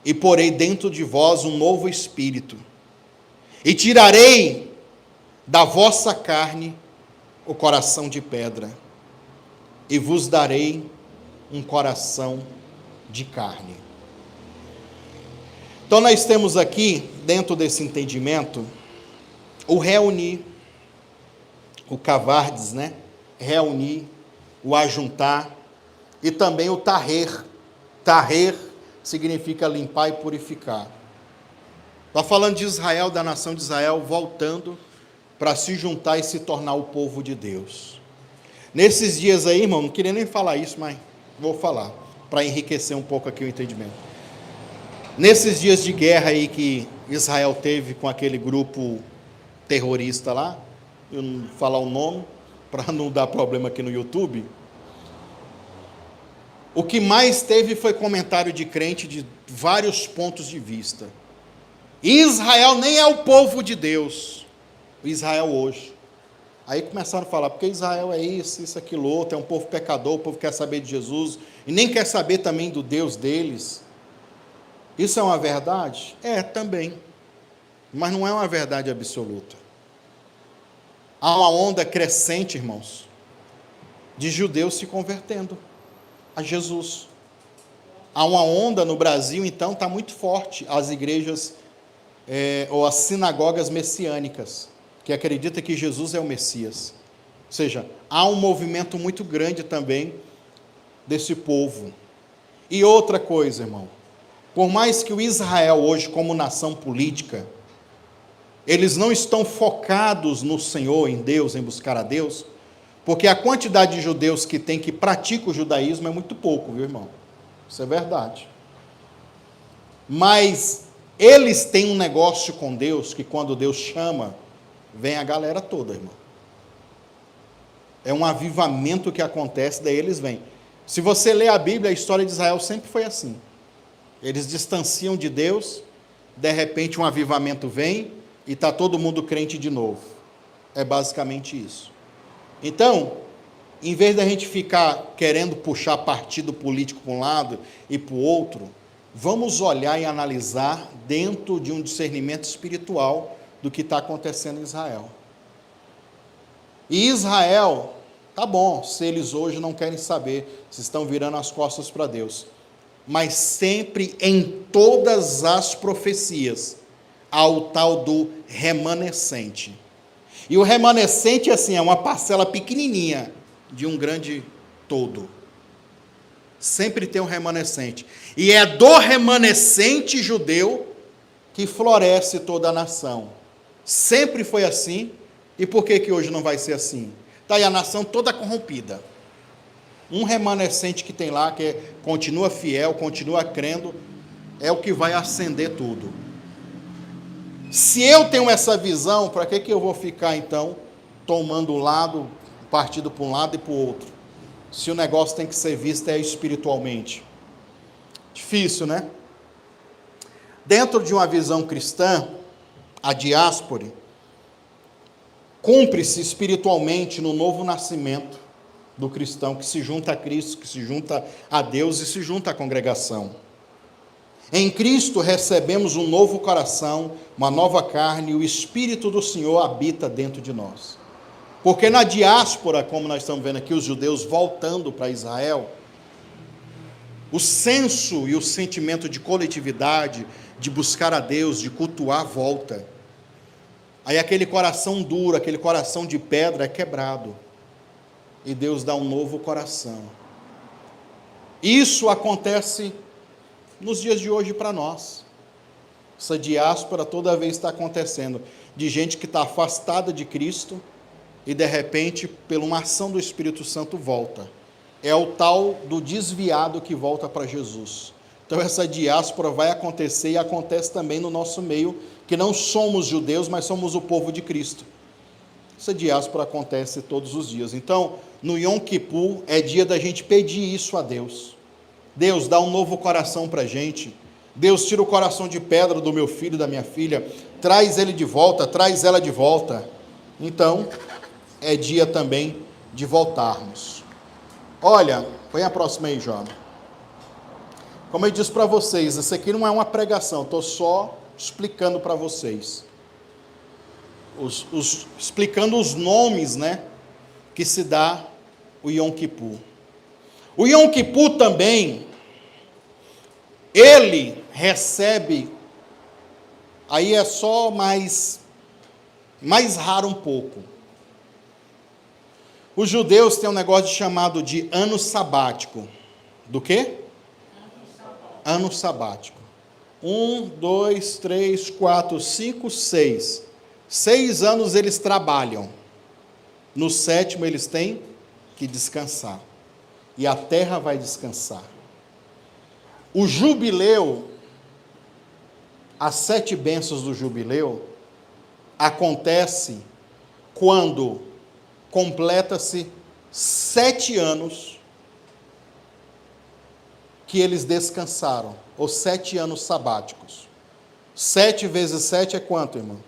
e porei dentro de vós um novo espírito, e tirarei da vossa carne o coração de pedra, e vos darei um coração de carne. Então nós temos aqui, dentro desse entendimento, o reunir, o cavardes, né? Reunir, o ajuntar, e também o taher. Taher significa limpar e purificar. Está falando de Israel, da nação de Israel, voltando para se juntar e se tornar o povo de Deus. Nesses dias aí, irmão, não queria nem falar isso, mas vou falar, para enriquecer um pouco aqui o entendimento. Nesses dias de guerra aí que Israel teve com aquele grupo terrorista lá, eu não vou falar o nome, para não dar problema aqui no YouTube, o que mais teve foi comentário de crente de vários pontos de vista. Israel nem é o povo de Deus, o Israel hoje. Aí começaram a falar, porque Israel é isso, aquilo outro, é um povo pecador, o povo quer saber de Jesus, e nem quer saber também do Deus deles. Isso é uma verdade? É, também. Mas não é uma verdade absoluta. Há uma onda crescente, irmãos, de judeus se convertendo a Jesus. Há uma onda no Brasil, então, está muito forte, as igrejas, ou as sinagogas messiânicas, que acredita que Jesus é o Messias. Ou seja, há um movimento muito grande também desse povo. E outra coisa, irmão, por mais que o Israel hoje, como nação política, eles não estão focados no Senhor, em Deus, em buscar a Deus, porque a quantidade de judeus que tem que praticam o judaísmo é muito pouco, viu, irmão? Isso é verdade. Mas eles têm um negócio com Deus, que quando Deus chama, vem a galera toda, irmão. É um avivamento que acontece, daí eles vêm. Se você ler a Bíblia, a história de Israel sempre foi assim. Eles distanciam de Deus, de repente um avivamento vem, e está todo mundo crente de novo. É basicamente isso. Então, em vez da gente ficar querendo puxar partido político para um lado e para o outro, vamos olhar e analisar dentro de um discernimento espiritual do que está acontecendo em Israel. E Israel, tá bom, se eles hoje não querem saber, se estão virando as costas para Deus. mas sempre em todas as profecias há o tal do remanescente. E o remanescente, assim, é uma parcela pequenininha de um grande todo. Sempre tem um remanescente. E é do remanescente judeu que floresce toda a nação. Sempre foi assim. E por que hoje não vai ser assim? Está aí a nação toda corrompida. Um remanescente que tem lá, que continua fiel, continua crendo, é o que vai acender tudo. Se eu tenho essa visão, para que eu vou ficar, então, tomando o lado, partido para um lado e para o outro? Se o negócio tem que ser visto espiritualmente. Difícil, né? Dentro de uma visão cristã, a diáspora cumpre-se espiritualmente no novo nascimento do cristão, que se junta a Cristo, que se junta a Deus e se junta à congregação. Em Cristo recebemos um novo coração, uma nova carne, e o Espírito do Senhor habita dentro de nós. Porque na diáspora, como nós estamos vendo aqui, os judeus voltando para Israel, o senso e o sentimento de coletividade, de buscar a Deus, de cultuar, volta. Aí aquele coração duro, aquele coração de pedra é quebrado. E Deus dá um novo coração. Isso acontece nos dias de hoje para nós. Essa diáspora toda vez está acontecendo, de gente que está afastada de Cristo e de repente, por uma ação do Espírito Santo, volta. É o tal do desviado que volta para Jesus. Então essa diáspora vai acontecer e acontece também no nosso meio, que não somos judeus, mas somos o povo de Cristo. Essa diáspora acontece todos os dias. Então, no Yom Kippur, é dia da gente pedir isso a Deus. Deus, dá um novo coração para a gente. Deus, tira o coração de pedra do meu filho e da minha filha. Traz ele de volta, traz ela de volta. Então, é dia também de voltarmos. Olha, põe a próxima aí, João. Como eu disse para vocês, isso aqui não é uma pregação, estou só explicando para vocês. Explicando os nomes, né, que se dá o Yom Kippur. O Yom Kippur também, ele recebe, aí é só mais raro um pouco. Os judeus têm um negócio chamado de ano sabático. Do quê? Ano sabático. 1, 2, 3, 4, 5, 6. 6 anos eles trabalham. No 7º eles têm que descansar. E a terra vai descansar. O jubileu, as 7 bênçãos do jubileu, acontece quando completa-se 7 anos que eles descansaram, ou 7 anos sabáticos. 7 vezes 7 é quanto, irmão?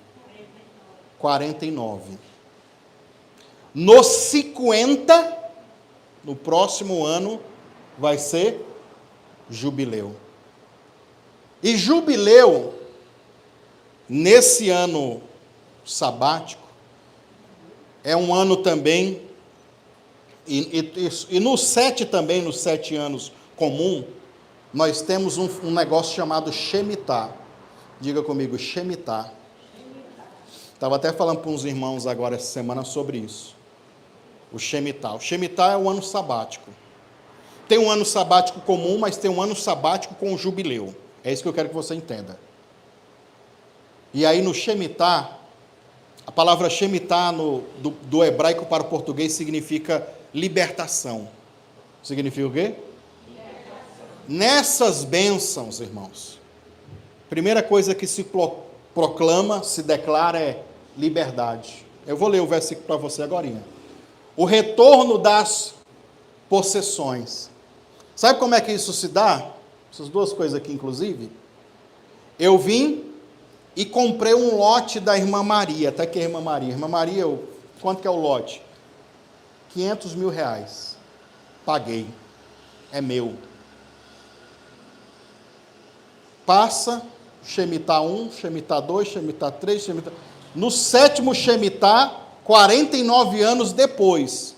49. No 50, no próximo ano, vai ser jubileu. E jubileu, nesse ano sabático, é um ano também, e no 7 também, nos 7 anos comum, nós temos um negócio chamado Shemitah. Diga comigo, Shemitah. Estava até falando com uns irmãos agora essa semana sobre isso. O Shemitah. O Shemitah é o ano sabático. Tem um ano sabático comum, mas tem um ano sabático com o jubileu. É isso que eu quero que você entenda. E aí no Shemitah, a palavra Shemitah do hebraico para o português significa libertação. Significa o quê? Nessas bênçãos, irmãos, primeira coisa que se proclama, se declara é liberdade. Eu vou ler o versículo para você agora. O retorno das possessões. Sabe como é que isso se dá? Essas duas coisas aqui, inclusive. Eu vim e comprei um lote da irmã Maria. Até que a irmã Maria. Irmã Maria, quanto que é o lote? 500 mil reais. Paguei. É meu. Passa, Shemitah 1, Shemitah 2, Shemitah 3, Shemitah... No 7º Shemitah, 49 anos depois,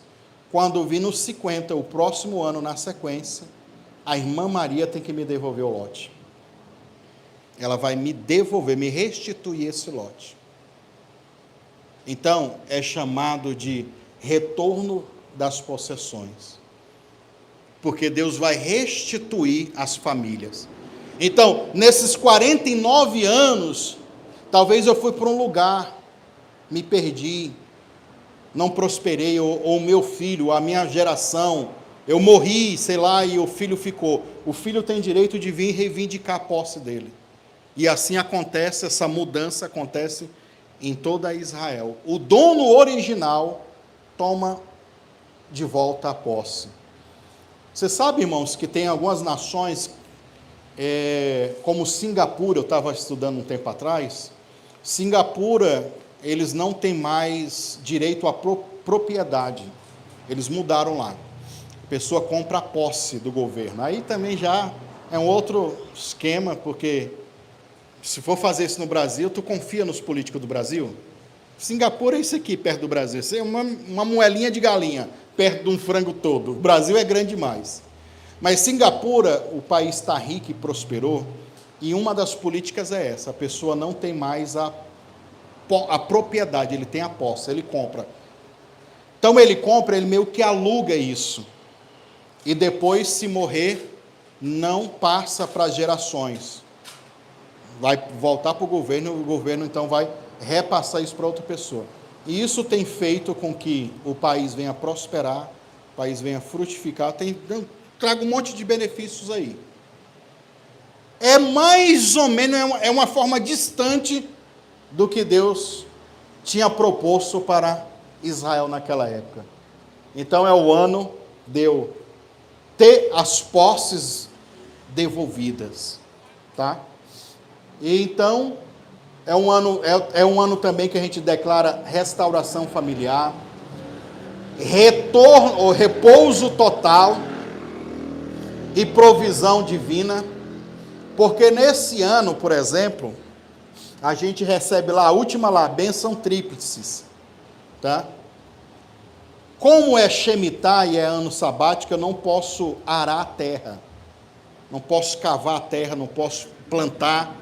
quando vi no 50, o próximo ano na sequência, a irmã Maria tem que me devolver o lote. Ela vai me devolver, me restituir esse lote. Então, é chamado de retorno das possessões. Porque Deus vai restituir as famílias. Então, nesses 49 anos, talvez eu fui para um lugar, me perdi, não prosperei, ou o meu filho, a minha geração, eu morri, sei lá, e o filho ficou. O filho tem direito de vir reivindicar a posse dele. E assim acontece, essa mudança acontece em toda Israel. O dono original toma de volta a posse. Você sabe, irmãos, que tem algumas nações, como Singapura, eu estava estudando um tempo atrás, Singapura, eles não têm mais direito à propriedade, eles mudaram lá. A pessoa compra a posse do governo. Aí também já é um outro esquema, porque se for fazer isso no Brasil, tu confia nos políticos do Brasil? Singapura é isso aqui, perto do Brasil. Isso é uma moelinha de galinha, perto de um frango todo. O Brasil é grande demais. Mas Singapura, o país está rico e prosperou, e uma das políticas é essa: a pessoa não tem mais a propriedade, ele tem a posse, ele compra. Então ele compra, ele meio que aluga isso. E depois, se morrer, não passa para as gerações. Vai voltar para o governo então vai repassar isso para outra pessoa. E isso tem feito com que o país venha prosperar, o país venha frutificar, traga um monte de benefícios aí. É mais ou menos, é uma forma distante do que Deus tinha proposto para Israel naquela época. Então é o ano de eu ter as posses devolvidas, tá? E então é um ano também que a gente declara restauração familiar, retorno, ou repouso total e provisão divina, porque nesse ano, por exemplo, a gente recebe lá a última bênção tríplices, tá? Como é Shemitah e é ano sabático, eu não posso arar a terra, não posso cavar a terra, não posso plantar,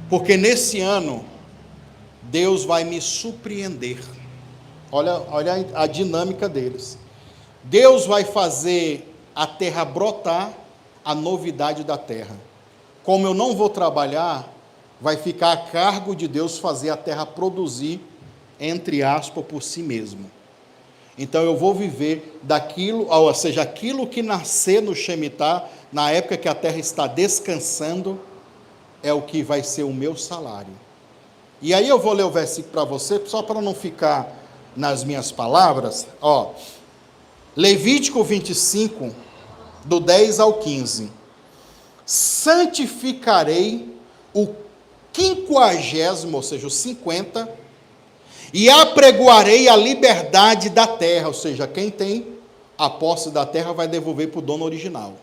porque nesse ano Deus vai me surpreender. Olha a dinâmica deles. Deus vai fazer a terra brotar, a novidade da terra. Como eu não vou trabalhar, vai ficar a cargo de Deus fazer a terra produzir, entre aspas, por si mesmo. Então eu vou viver daquilo, ou seja, aquilo que nascer no Shemitah, na época que a terra está descansando, é o que vai ser o meu salário. E aí eu vou ler o versículo para você, só para não ficar nas minhas palavras. Levítico 25, do 10 ao 15. Santificarei o 50º, ou seja, o 50, e apregoarei a liberdade da terra, ou seja, quem tem a posse da terra vai devolver para o dono original.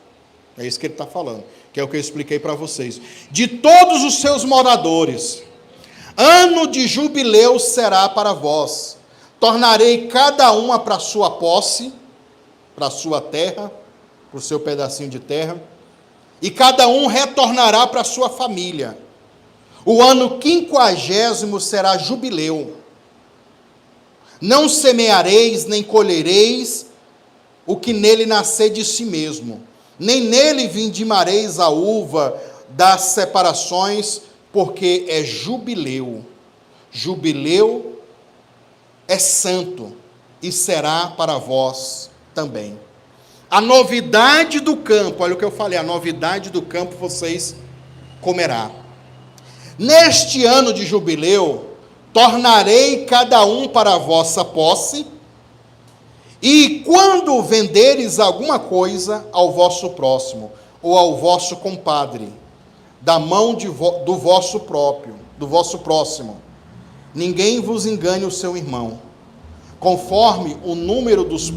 É isso que ele está falando, que é o que eu expliquei para vocês. De todos os seus moradores, ano de jubileu será para vós. Tornarei cada uma para a sua posse, para a sua terra, para o seu pedacinho de terra, e cada um retornará para a sua família. O ano 50º será jubileu. Não semeareis, nem colhereis o que nele nascer de si mesmo, nem nele vindimareis a uva das separações, porque é jubileu. Jubileu é santo, e será para vós também. A novidade do campo, olha o que eu falei, a novidade do campo vocês comerá. Neste ano de jubileu, tornarei cada um para a vossa posse, e quando venderes alguma coisa ao vosso próximo, ou ao vosso compadre, da mão do vosso próximo, ninguém vos engane o seu irmão. Conforme o número dos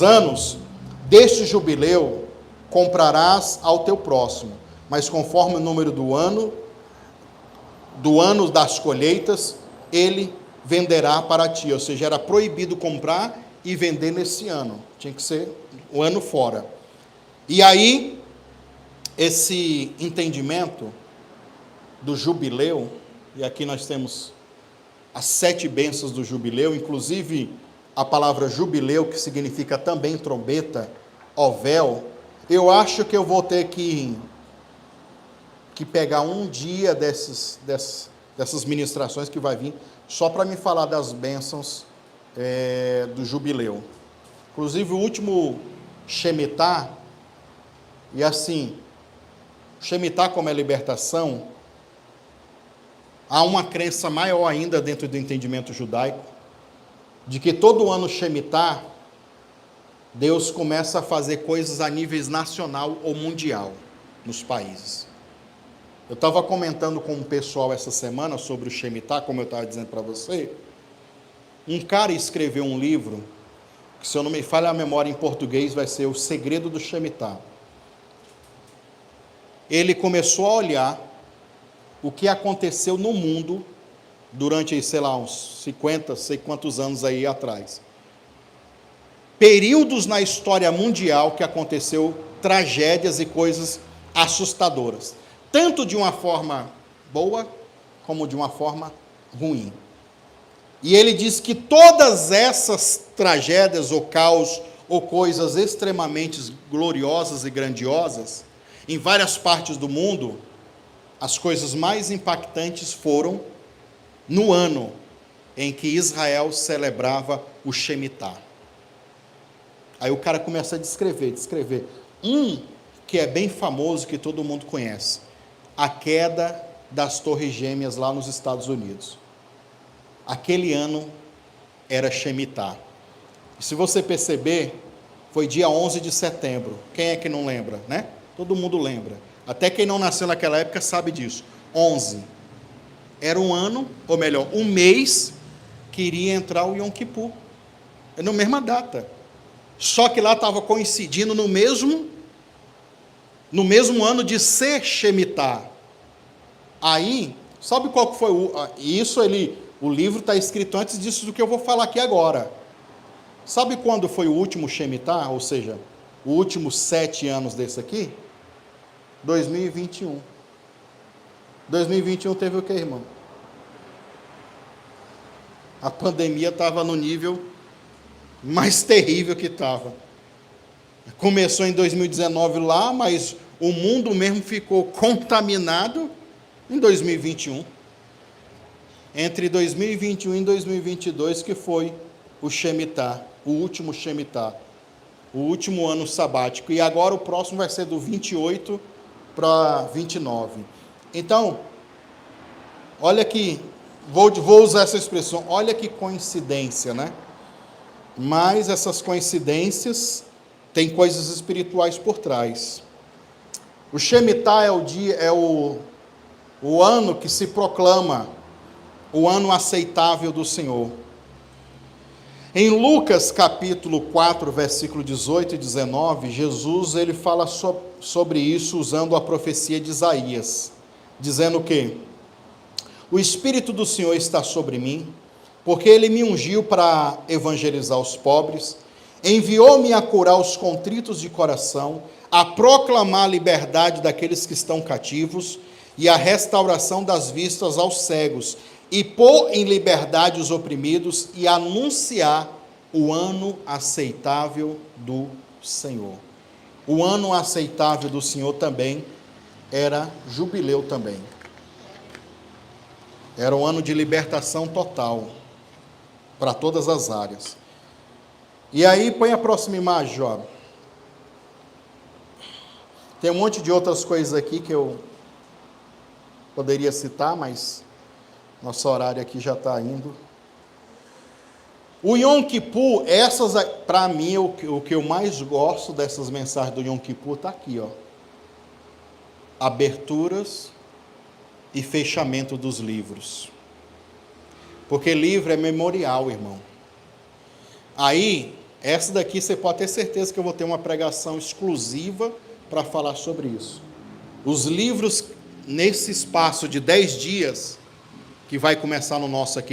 anos deste jubileu, comprarás ao teu próximo, mas conforme o número do ano das colheitas, ele venderá para ti. Ou seja, era proibido comprar e vender nesse ano, tinha que ser o ano fora. E aí, esse entendimento do jubileu, e aqui nós temos as 7 bênçãos do jubileu, inclusive a palavra jubileu, que significa também trombeta, ovel. Eu acho que eu vou ter que pegar um dia dessas ministrações que vai vir, só para me falar das bênçãos do jubileu. Inclusive o último Shemitah, e assim, Shemitah como é libertação, há uma crença maior ainda dentro do entendimento judaico, de que todo ano Shemitah, Deus começa a fazer coisas a níveis nacional ou mundial nos países. Eu estava comentando com o pessoal essa semana sobre o Shemitah, como eu estava dizendo para você. Um cara escreveu um livro, que se eu não me falha a memória em português, vai ser O Segredo do Shemitah. Ele começou a olhar o que aconteceu no mundo durante, sei lá, uns 50, sei quantos anos aí atrás. Períodos na história mundial que aconteceu tragédias e coisas assustadoras, tanto de uma forma boa, como de uma forma ruim. E ele diz que todas essas tragédias, ou caos, ou coisas extremamente gloriosas e grandiosas, em várias partes do mundo, as coisas mais impactantes foram no ano em que Israel celebrava o Shemitah. Aí o cara começa a descrever. Um que é bem famoso, que todo mundo conhece, a queda das Torres Gêmeas lá nos Estados Unidos. Aquele ano era Shemitah. E se você perceber, foi dia 11 de setembro. Quem é que não lembra, né? Todo mundo lembra. Até quem não nasceu naquela época sabe disso. 11. Era um ano, ou melhor, um mês que iria entrar o Yom Kippur. É na mesma data. Só que lá estava coincidindo no mesmo ano de ser Shemitah. Aí, sabe qual que foi o livro está escrito antes disso do que eu vou falar aqui agora. Sabe quando foi o último Shemitah, ou seja, os últimos 7 anos desse aqui? 2021. 2021 teve o que, irmão? A pandemia estava no nível mais terrível que estava. Começou em 2019 lá, mas o mundo mesmo ficou contaminado em 2021. Entre 2021 e 2022, que foi o Shemitah, o último Shemitah, o último ano sabático. E agora o próximo vai ser do 28 para 29. Então, olha que, vou usar essa expressão, olha que coincidência, né? Mas essas coincidências têm coisas espirituais por trás. O Shemitah é o ano que se proclama o ano aceitável do Senhor. Em Lucas capítulo 4, versículo 18 e 19, Jesus ele fala sobre isso usando a profecia de Isaías, dizendo que o Espírito do Senhor está sobre mim, porque Ele me ungiu para evangelizar os pobres, enviou-me a curar os contritos de coração, a proclamar a liberdade daqueles que estão cativos e a restauração das vistas aos cegos, e pôr em liberdade os oprimidos e anunciar o ano aceitável do Senhor. O ano aceitável do Senhor também era jubileu também. Era um ano de libertação total para todas as áreas. E aí, põe a próxima imagem, Job. Tem um monte de outras coisas aqui que eu poderia citar, mas nosso horário aqui já está indo. O Yom Kippur, para mim, o que eu mais gosto dessas mensagens do Yom Kippur está aqui, ó. Aberturas e fechamento dos livros. Porque livro é memorial, irmão. Aí, essa daqui você pode ter certeza que eu vou ter uma pregação exclusiva para falar sobre isso. Os livros, nesse espaço de 10 dias, que vai começar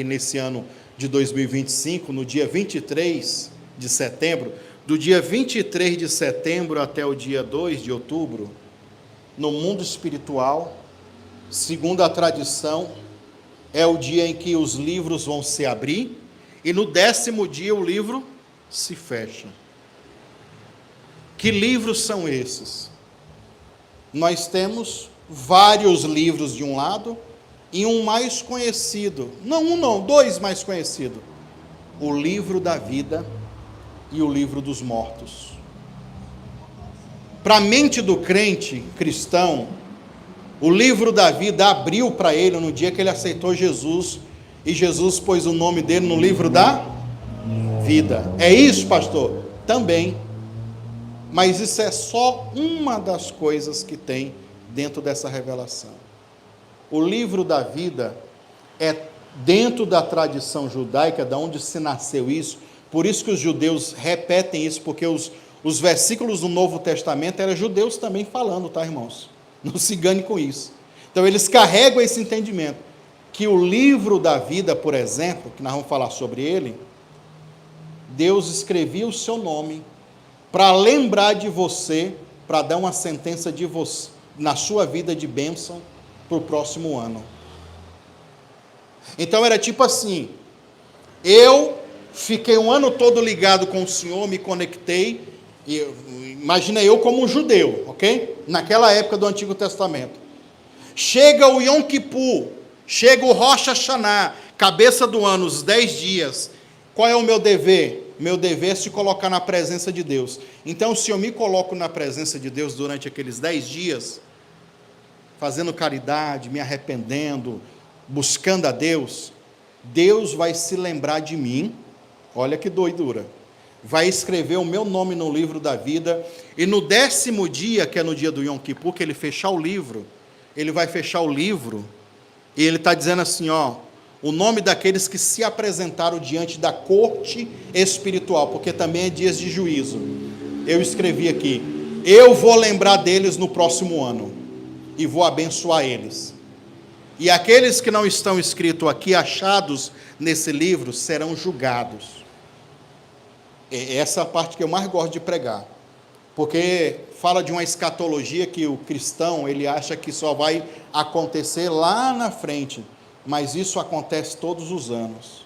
nesse ano de 2025, no dia 23 de setembro, do dia 23 de setembro até o dia 2 de outubro, no mundo espiritual, segundo a tradição, é o dia em que os livros vão se abrir, e no 10º dia o livro se fecha. Que livros são esses? Nós temos vários livros de um lado, e um mais conhecido, dois mais conhecidos, o livro da vida e o livro dos mortos. Para a mente do crente cristão, o livro da vida abriu para ele no dia que ele aceitou Jesus, e Jesus pôs o nome dele no livro da vida. É isso, pastor? Também. Mas isso é só uma das coisas que tem dentro dessa revelação. O livro da vida é dentro da tradição judaica, da onde se nasceu isso. Por isso que os judeus repetem isso, porque os versículos do Novo Testamento eram judeus também falando, tá, irmãos? Não se engane com isso. Então eles carregam esse entendimento, que o livro da vida, por exemplo, que nós vamos falar sobre ele, Deus escrevia o seu nome para lembrar de você, para dar uma sentença de você, na sua vida de bênção, para o próximo ano. Então era tipo assim, eu fiquei um ano todo ligado com o Senhor, me conectei, e imagina eu como um judeu, ok? Naquela época do Antigo Testamento. Chega o Yom Kippur, chega o Rosh Hashanah, cabeça do ano, os 10 dias. Qual é o meu dever? Meu dever é se colocar na presença de Deus. Então, se eu me coloco na presença de Deus durante aqueles 10 dias, fazendo caridade, me arrependendo, buscando a Deus, Deus vai se lembrar de mim, olha que doidura, vai escrever o meu nome no livro da vida, e no 10º dia, que é no dia do Yom Kippur, que ele fechar o livro, ele vai fechar o livro, e ele está dizendo assim, o nome daqueles que se apresentaram diante da corte espiritual, porque também é dias de juízo. Eu escrevi aqui, eu vou lembrar deles no próximo ano, e vou abençoar eles. E aqueles que não estão escritos aqui, achados nesse livro, serão julgados. Essa é a parte que eu mais gosto de pregar, porque fala de uma escatologia que o cristão, ele acha que só vai acontecer lá na frente, mas isso acontece todos os anos.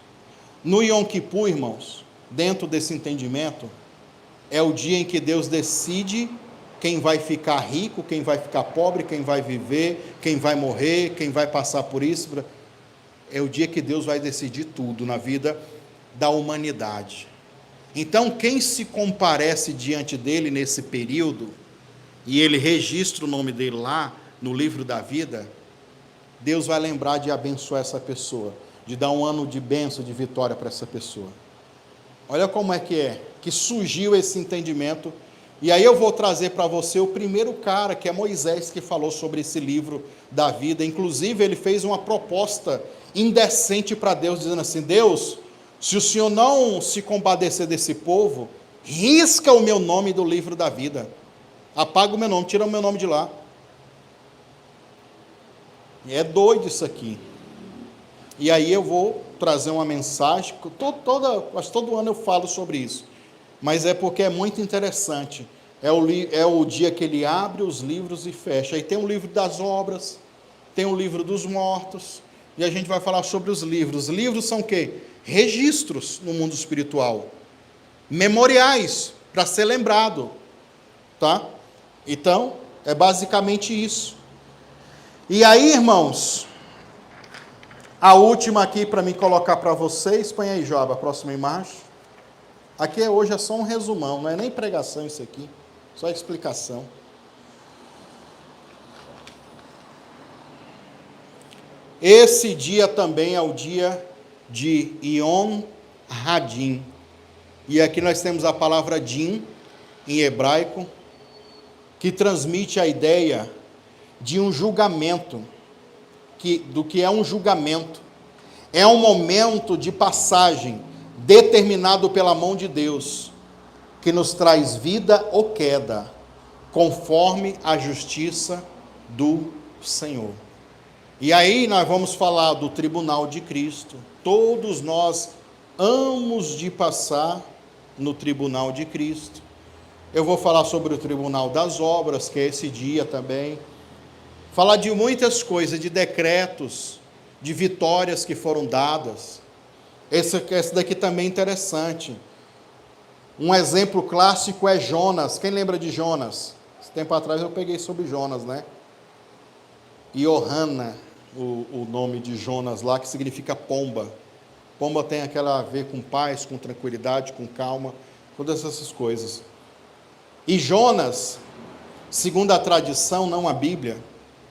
No Yom Kippur, irmãos, dentro desse entendimento, é o dia em que Deus decide quem vai ficar rico, quem vai ficar pobre, quem vai viver, quem vai morrer, quem vai passar por isso. É o dia que Deus vai decidir tudo na vida da humanidade. Então, quem se comparece diante dele nesse período, e ele registra o nome dele lá no livro da vida, Deus vai lembrar de abençoar essa pessoa, de dar um ano de bênção, de vitória para essa pessoa. Olha como é que surgiu esse entendimento. E aí eu vou trazer para você o primeiro cara, que é Moisés, que falou sobre esse livro da vida. Inclusive, ele fez uma proposta indecente para Deus, dizendo assim, Deus, se o Senhor não se compadecer desse povo, risca o meu nome do livro da vida. Apaga o meu nome, tira o meu nome de lá. E é doido isso aqui. E aí eu vou trazer uma mensagem, todo ano eu falo sobre isso, mas é porque é muito interessante. É o dia que ele abre os livros e fecha. Aí tem o livro das obras, tem o livro dos mortos, e a gente vai falar sobre os livros. Os livros são o quê? Registros no mundo espiritual, memoriais, para ser lembrado, tá? Então, é basicamente isso. E aí, irmãos, a última aqui para me colocar para vocês, põe aí, Job, a próxima imagem. Aqui hoje é só um resumão, não é nem pregação isso aqui, só explicação. Esse dia também é o dia de Yom Hadin. E aqui nós temos a palavra Din, em hebraico, que transmite a ideia de um julgamento, do que é um julgamento. É um momento de passagem determinado pela mão de Deus, que nos traz vida ou queda, conforme a justiça do Senhor. E aí nós vamos falar do tribunal de Cristo. Todos nós hamos de passar no tribunal de Cristo. Eu vou falar sobre o tribunal das obras, que é esse dia também. Falar de muitas coisas, de decretos, de vitórias que foram dadas. Esse daqui também é interessante. Um exemplo clássico é Jonas. Quem lembra de Jonas? Esse tempo atrás eu peguei sobre Jonas, né? Iohanna, o nome de Jonas lá, que significa pomba. Pomba tem aquela a ver com paz, com tranquilidade, com calma, todas essas coisas. E Jonas, segundo a tradição, não a Bíblia,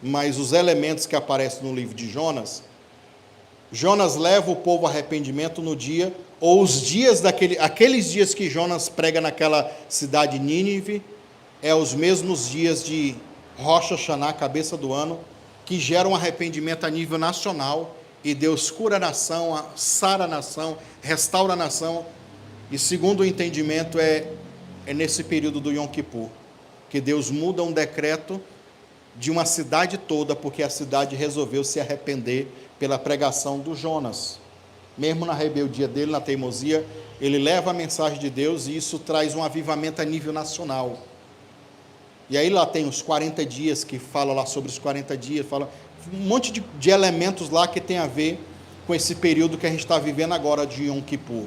mas os elementos que aparecem no livro de Jonas, Jonas leva o povo ao arrependimento no dia, ou os dias aqueles dias que Jonas prega naquela cidade Nínive, é os mesmos dias de Rosh Hashanah, cabeça do ano, que geram arrependimento a nível nacional, e Deus cura a nação, sara a nação, restaura a nação, e segundo o entendimento é nesse período do Yom Kippur, que Deus muda um decreto de uma cidade toda, porque a cidade resolveu se arrepender pela pregação do Jonas. Mesmo na rebeldia dele, na teimosia, ele leva a mensagem de Deus e isso traz um avivamento a nível nacional. E aí lá tem os 40 dias, que fala lá sobre os 40 dias, fala um monte de elementos lá que tem a ver com esse período que a gente está vivendo agora de Yom Kippur.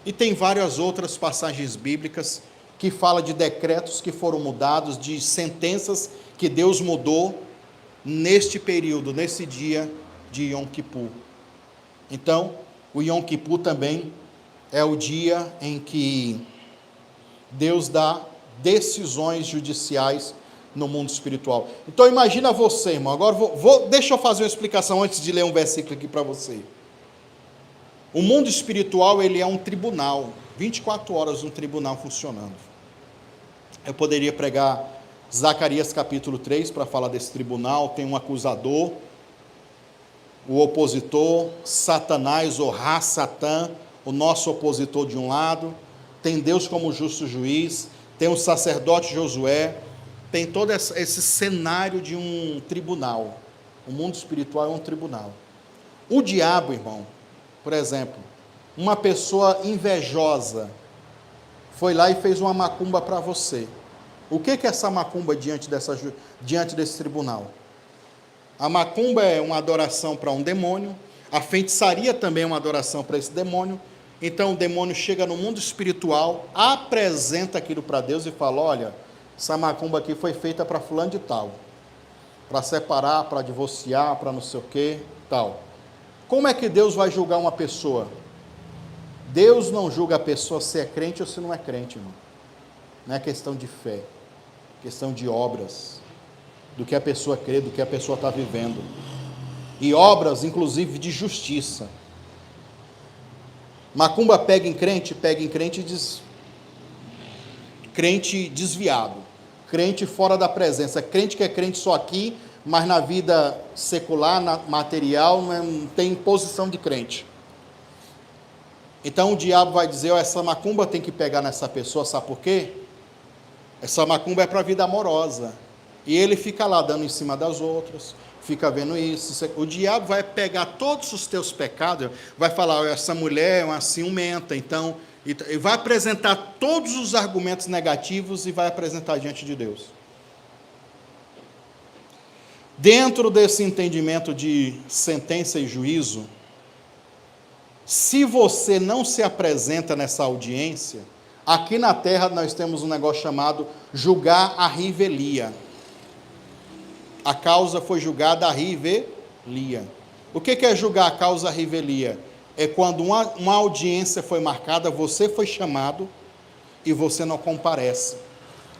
E tem várias outras passagens bíblicas que falam de decretos que foram mudados, de sentenças que Deus mudou neste período, nesse dia de Yom Kippur. Então, o Yom Kippur também é o dia em que Deus dá decisões judiciais no mundo espiritual. Então, imagina você, irmão. Agora, deixa eu fazer uma explicação antes de ler um versículo aqui para você. O mundo espiritual, ele é um tribunal, 24 horas um tribunal funcionando. Eu poderia pregar Zacarias capítulo 3 para falar desse tribunal. Tem um acusador, o opositor, Satanás, ou Ra-Satã, o nosso opositor de um lado, tem Deus como justo juiz, tem o sacerdote Josué, tem todo esse cenário de um tribunal. O mundo espiritual é um tribunal. O diabo, irmão, por exemplo, uma pessoa invejosa foi lá e fez uma macumba para você. O que é essa macumba diante desse tribunal? A macumba é uma adoração para um demônio, a feitiçaria também é uma adoração para esse demônio. Então o demônio chega no mundo espiritual, apresenta aquilo para Deus e fala: olha, essa macumba aqui foi feita para fulano de tal, para separar, para divorciar, para não sei o que, tal. Como é que Deus vai julgar uma pessoa? Deus não julga a pessoa se é crente ou se não é crente, irmão. Não é questão de fé, é questão de obras, do que a pessoa crê, do que a pessoa está vivendo. E obras, inclusive, de justiça. Macumba pega em crente diz crente desviado, crente fora da presença, crente que é crente só aqui, mas na vida secular, material, não tem posição de crente. Então o diabo vai dizer: oh, essa macumba tem que pegar nessa pessoa, sabe por quê? Essa macumba é para a vida amorosa. E ele fica lá dando em cima das outras, fica vendo isso. O diabo vai pegar todos os teus pecados, vai falar: oh, essa mulher é uma ciumenta, então, e vai apresentar todos os argumentos negativos e vai apresentar diante de Deus. Dentro desse entendimento de sentença e juízo, se você não se apresenta nessa audiência, aqui na terra nós temos um negócio chamado julgar a revelia. A causa foi julgada a revelia. O que é julgar a causa a revelia? É quando uma audiência foi marcada, você foi chamado e você não comparece.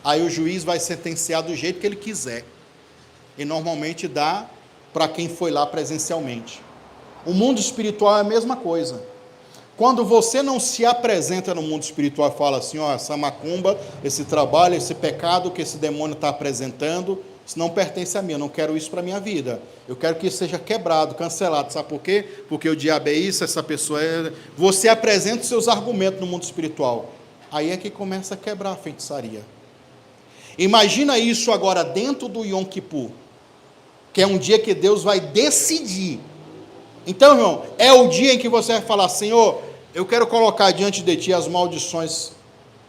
Aí o juiz vai sentenciar do jeito que ele quiser. E normalmente dá para quem foi lá presencialmente. O mundo espiritual é a mesma coisa. Quando você não se apresenta no mundo espiritual e fala assim: ó, essa macumba, esse trabalho, esse pecado que esse demônio está apresentando, isso não pertence a mim, eu não quero isso para a minha vida. Eu quero que isso seja quebrado, cancelado. Sabe por quê? Porque o diabo é isso, essa pessoa é... Você apresenta os seus argumentos no mundo espiritual. Aí é que começa a quebrar a feitiçaria. Imagina isso agora dentro do Yom Kippur, que é um dia que Deus vai decidir. Então, irmão, é o dia em que você vai falar: Senhor, Eu quero colocar diante de ti as maldições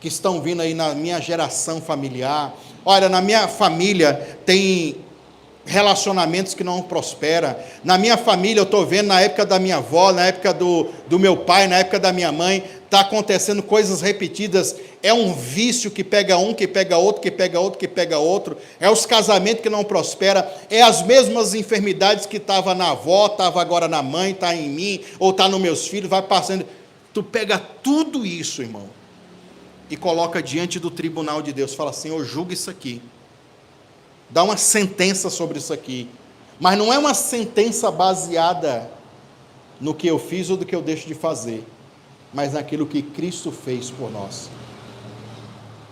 que estão vindo aí na minha geração familiar. Olha, na minha família tem relacionamentos que não prosperam. Na minha família, eu estou vendo, na época da minha avó, na época do meu pai, na época da minha mãe, está acontecendo coisas repetidas. É um vício que pega um, que pega outro, que pega outro, que pega outro. É os casamentos que não prosperam. É as mesmas enfermidades que estava na avó, estava agora na mãe, está em mim, ou está nos meus filhos, vai passando. Tu pega tudo isso, irmão, e coloca diante do tribunal de Deus. Fala assim, eu julgo isso aqui. Dá uma sentença sobre isso aqui. Mas não é uma sentença baseada no que eu fiz ou do que eu deixo de fazer, mas naquilo que Cristo fez por nós.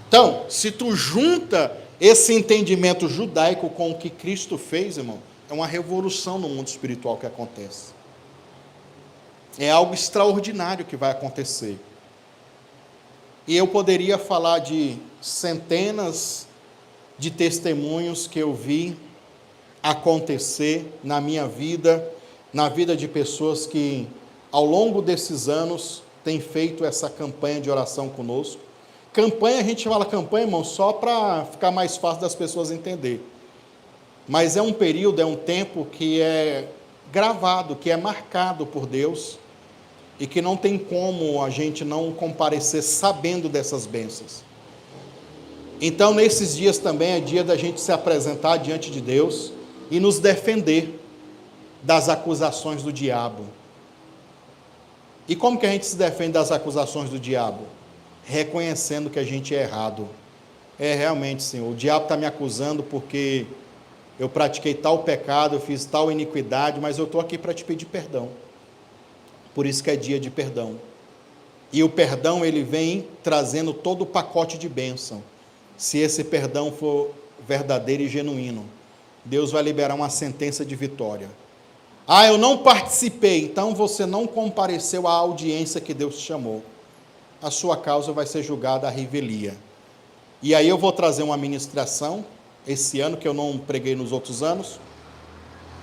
Então, se tu junta esse entendimento judaico com o que Cristo fez, irmão, é uma revolução no mundo espiritual que acontece. É algo extraordinário que vai acontecer. E eu poderia falar de centenas de testemunhos que eu vi acontecer na minha vida, na vida de pessoas que, ao longo desses anos, têm feito essa campanha de oração conosco. Campanha, a gente fala campanha, irmão, só para ficar mais fácil das pessoas entenderem. Mas é um período, é um tempo que é gravado, que é marcado por Deus, e que não tem como a gente não comparecer sabendo dessas bênçãos. Então, nesses dias também é dia da gente se apresentar diante de Deus e nos defender das acusações do diabo. E como que a gente se defende das acusações do diabo? Reconhecendo que a gente é errado. É realmente, Senhor, o diabo está me acusando porque eu pratiquei tal pecado, eu fiz tal iniquidade, mas eu estou aqui para te pedir perdão. Por isso que é dia de perdão. E o perdão, ele vem trazendo todo o pacote de bênção. Se esse perdão for verdadeiro e genuíno, Deus vai liberar uma sentença de vitória. Ah, eu não participei, então você não compareceu à audiência que Deus te chamou. A sua causa vai ser julgada à revelia. E aí eu vou trazer uma ministração, esse ano, que eu não preguei nos outros anos.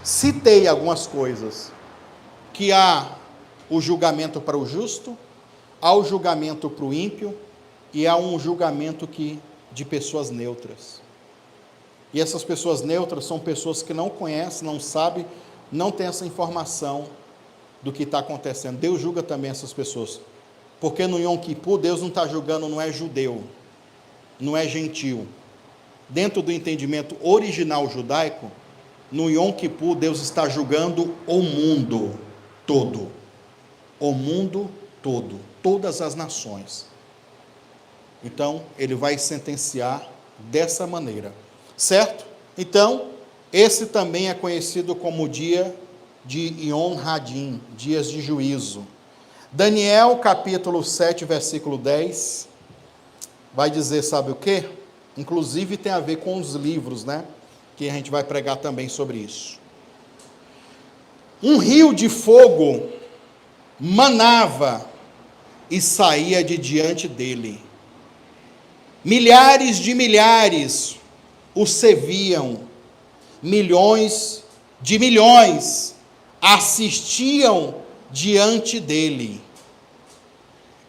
Citei algumas coisas, que há o julgamento para o justo, há o julgamento para o ímpio, e há um julgamento de pessoas neutras. E essas pessoas neutras são pessoas que não conhecem, não sabem, não têm essa informação do que está acontecendo. Deus julga também essas pessoas. Porque no Yom Kippur, Deus não está julgando, não é judeu, não é gentil. Dentro do entendimento original judaico, no Yom Kippur, Deus está julgando o mundo todo. O mundo todo, todas as nações. Então, ele vai sentenciar dessa maneira, certo? Então, esse também é conhecido como dia de Yom Hadin, dias de juízo. Daniel, capítulo 7, versículo 10, vai dizer, sabe o quê? Inclusive tem a ver com os livros, né? Que a gente vai pregar também sobre isso. Um rio de fogo manava e saía de diante dele. Milhares de milhares o serviam, milhões de milhões assistiam diante dele.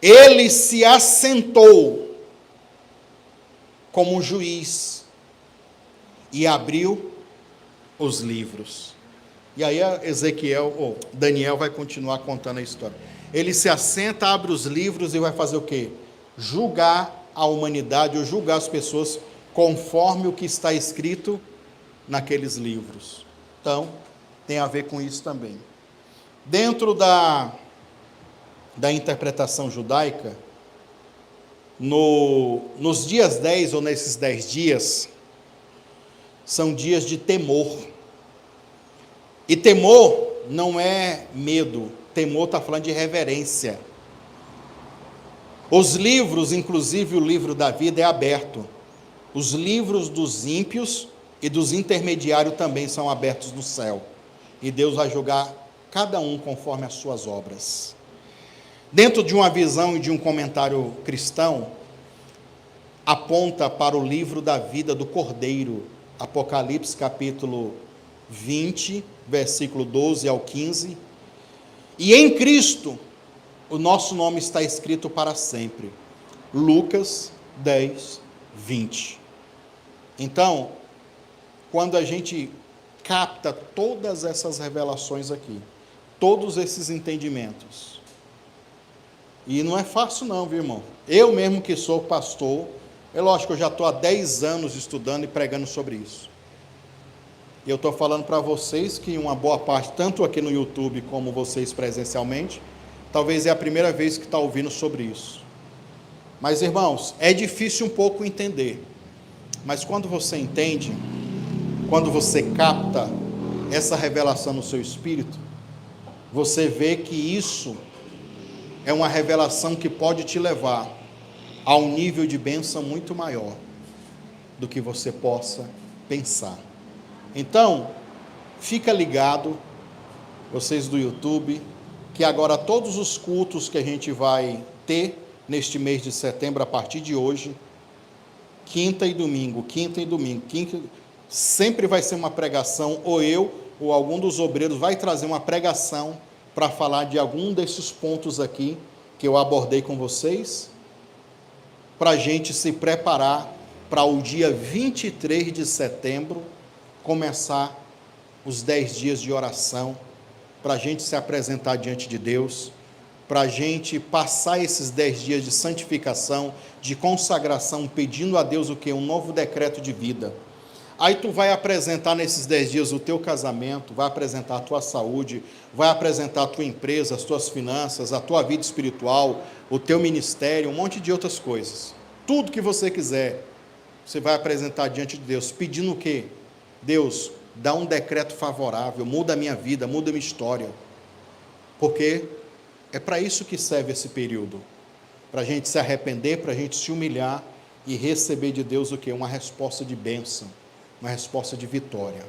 Ele se assentou como juiz e abriu os livros. E aí Daniel vai continuar contando a história. Ele se assenta, abre os livros e vai fazer o quê? Julgar a humanidade, ou julgar as pessoas conforme o que está escrito naqueles livros. Então, tem a ver com isso também. Dentro da interpretação judaica, nos dias 10 ou nesses 10 dias, são dias de temor. E temor não é medo, temor está falando de reverência. Os livros, inclusive o livro da vida, é aberto. Os livros dos ímpios e dos intermediários também são abertos no céu. E Deus vai julgar cada um conforme as suas obras. Dentro de uma visão e de um comentário cristão, aponta para o livro da vida do Cordeiro, Apocalipse capítulo 20, versículo 12 ao 15. E em Cristo, o nosso nome está escrito para sempre. Lucas 10, 20. Então, quando a gente capta todas essas revelações aqui, todos esses entendimentos, e não é fácil não, viu, irmão? Eu mesmo que sou pastor, é lógico, eu já estou há 10 anos estudando e pregando sobre isso. E eu estou falando para vocês que uma boa parte, tanto aqui no YouTube como vocês presencialmente, talvez é a primeira vez que está ouvindo sobre isso. Mas, irmãos, é difícil um pouco entender. Mas quando você entende, quando você capta essa revelação no seu espírito, você vê que isso é uma revelação que pode te levar a um nível de bênção muito maior do que você possa pensar. Então, fica ligado, vocês do YouTube, que agora todos os cultos que a gente vai ter neste mês de setembro, a partir de hoje, quinta e domingo, sempre vai ser uma pregação, ou eu, ou algum dos obreiros vai trazer uma pregação para falar de algum desses pontos aqui que eu abordei com vocês, para a gente se preparar para o dia 23 de setembro, começar os 10 dias de oração, para a gente se apresentar diante de Deus, para a gente passar esses 10 dias de santificação, de consagração, pedindo a Deus o quê? Um novo decreto de vida. Aí tu vai apresentar nesses 10 dias o teu casamento, vai apresentar a tua saúde, vai apresentar a tua empresa, as tuas finanças, a tua vida espiritual, o teu ministério, um monte de outras coisas. Tudo que você quiser, você vai apresentar diante de Deus, pedindo o quê? Deus, dá um decreto favorável, muda a minha vida, muda a minha história. Porque é para isso que serve esse período. Para a gente se arrepender, para a gente se humilhar e receber de Deus o quê? Uma resposta de bênção, uma resposta de vitória.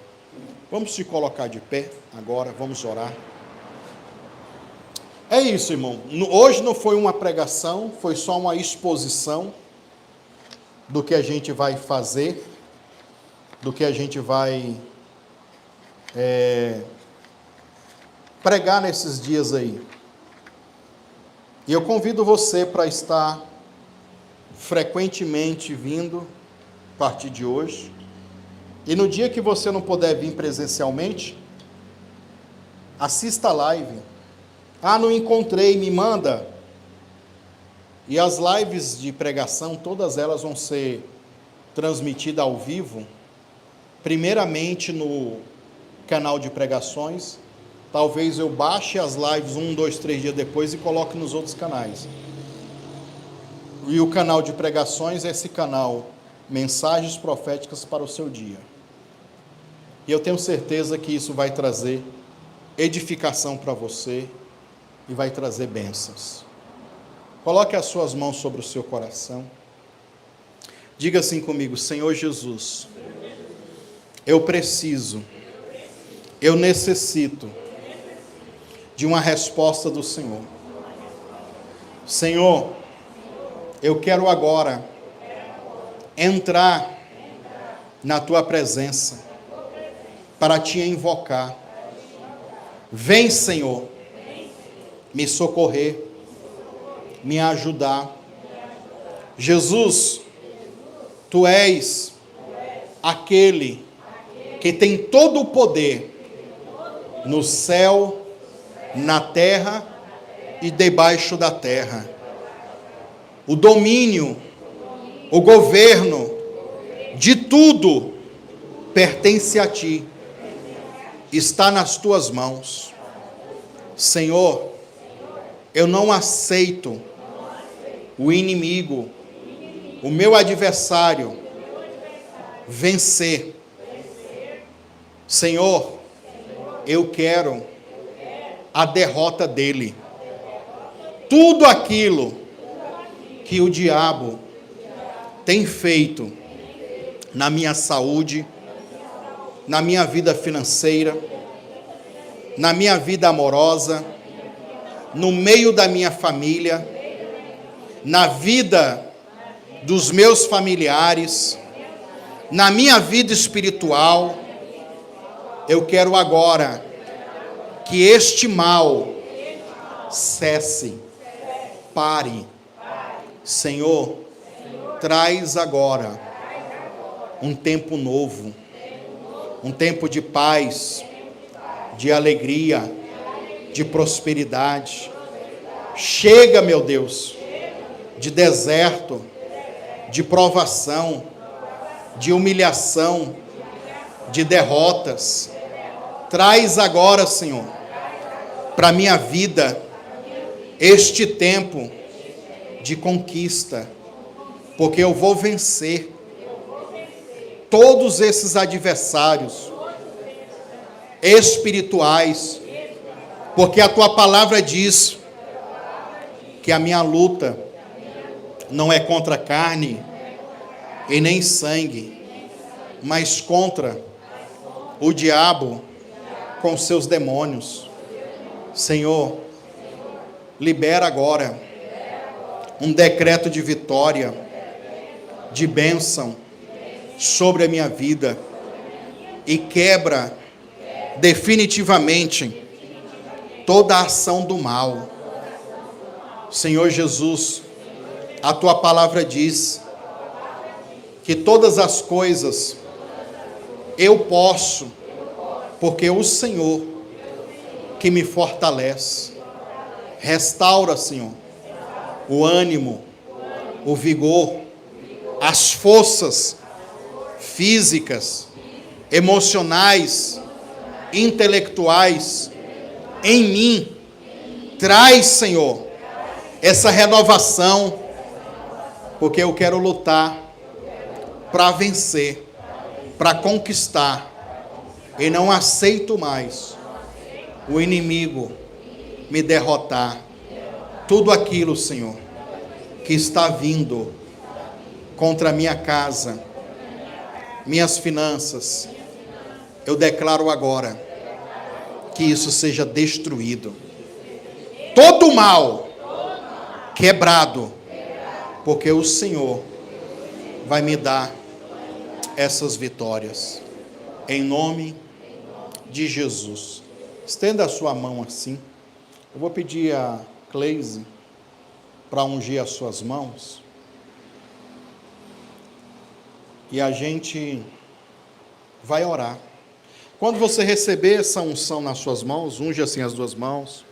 Vamos se colocar de pé agora, vamos orar. É isso, irmão. Hoje não foi uma pregação, foi só uma exposição do que a gente vai fazer, do que a gente vai pregar nesses dias aí. E eu convido você para estar frequentemente vindo a partir de hoje. E no dia que você não puder vir presencialmente, assista a live. Ah, não encontrei, me manda. E as lives de pregação, todas elas vão ser transmitidas ao vivo, primeiramente no canal de pregações. Talvez eu baixe as lives 1, 2, 3 dias depois e coloque nos outros canais. E o canal de pregações é esse canal, Mensagens Proféticas para o Seu Dia. E eu tenho certeza que isso vai trazer edificação para você e vai trazer bênçãos. Coloque as suas mãos sobre o seu coração. Diga assim comigo: Senhor Jesus, eu preciso, eu necessito de uma resposta do Senhor. Senhor, eu quero agora entrar na Tua presença para Te invocar. Vem, Senhor, me socorrer, me ajudar. Jesus, Tu és aquele que tem todo o poder no céu, na terra e debaixo da terra. O domínio, o governo de tudo pertence a Ti, está nas Tuas mãos. Senhor, eu não aceito o inimigo, o meu adversário, vencer. Senhor, eu quero a derrota dele. Tudo aquilo que o diabo tem feito na minha saúde, na minha vida financeira, na minha vida amorosa, no meio da minha família, na vida dos meus familiares, na minha vida espiritual, eu quero agora que este mal cesse, pare. Senhor, traz agora um tempo novo, um tempo de paz, de alegria, de prosperidade. Chega, meu Deus, de deserto, de provação, de humilhação, de derrotas. Traz agora, Senhor, para a minha vida, este tempo de conquista, porque eu vou vencer todos esses adversários espirituais, porque a tua palavra diz que a minha luta não é contra carne e nem sangue, mas contra o diabo com seus demônios. Senhor, libera agora um decreto de vitória, de bênção sobre a minha vida e quebra definitivamente toda a ação do mal. Senhor Jesus, a tua palavra diz que todas as coisas eu posso, porque o Senhor que me fortalece. Restaura, Senhor, o ânimo, o vigor, as forças físicas, emocionais, intelectuais em mim. Traz, Senhor, essa renovação, porque eu quero lutar para vencer, para conquistar, e não aceito mais o inimigo me derrotar. Tudo aquilo, Senhor, que está vindo contra a minha casa, minhas finanças, eu declaro agora que isso seja destruído. Todo o mal quebrado, porque o Senhor vai me dar essas vitórias. Em nome de Jesus. Estenda a sua mão assim. Eu vou pedir a Cleise para ungir as suas mãos. E a gente vai orar. Quando você receber essa unção nas suas mãos, unge assim as duas mãos.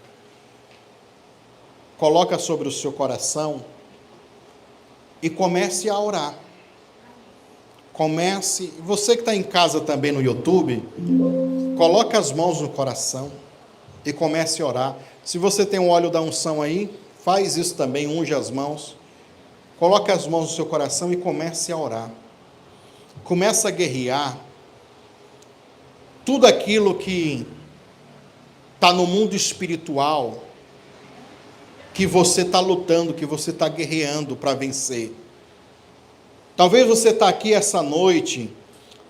Coloca sobre o seu coração e comece a orar. Comece, você que está em casa também no YouTube, coloca as mãos no coração e comece a orar. Se você tem um óleo da unção aí, faz isso também, unge as mãos. Coloca as mãos no seu coração e comece a orar. Comece a guerrear tudo aquilo que está no mundo espiritual, que você está lutando, que você está guerreando para vencer. Talvez você está aqui essa noite,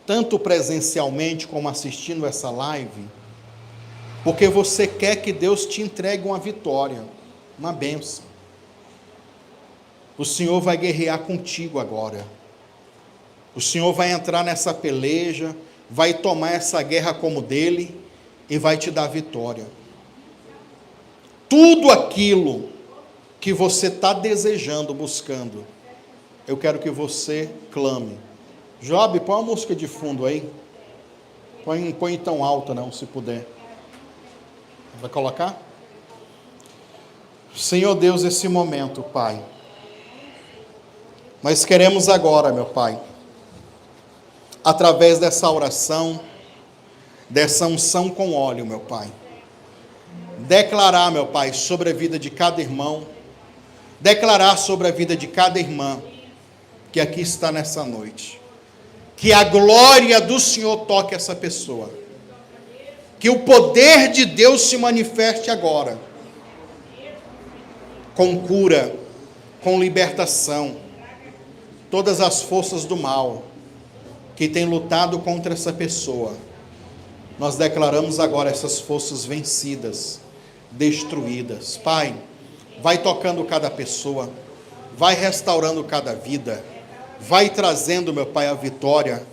tanto presencialmente como assistindo essa live, porque você quer que Deus te entregue uma vitória, uma bênção. O Senhor vai guerrear contigo agora. O Senhor vai entrar nessa peleja, vai tomar essa guerra como dele e vai te dar vitória. Tudo aquilo que você está desejando, buscando, eu quero que você clame. Job, põe uma música de fundo aí. Põe tão alta não, se puder. Vai colocar? Senhor Deus, esse momento, Pai. Nós queremos agora, meu Pai, através dessa oração, dessa unção com óleo, meu Pai, declarar, meu Pai, sobre a vida de cada irmão, declarar sobre a vida de cada irmã, que aqui está nessa noite, que a glória do Senhor toque essa pessoa, que o poder de Deus se manifeste agora, com cura, com libertação, todas as forças do mal, que tem lutado contra essa pessoa, nós declaramos agora essas forças vencidas, destruídas. Pai, vai tocando cada pessoa, vai restaurando cada vida, vai trazendo, meu Pai, a vitória,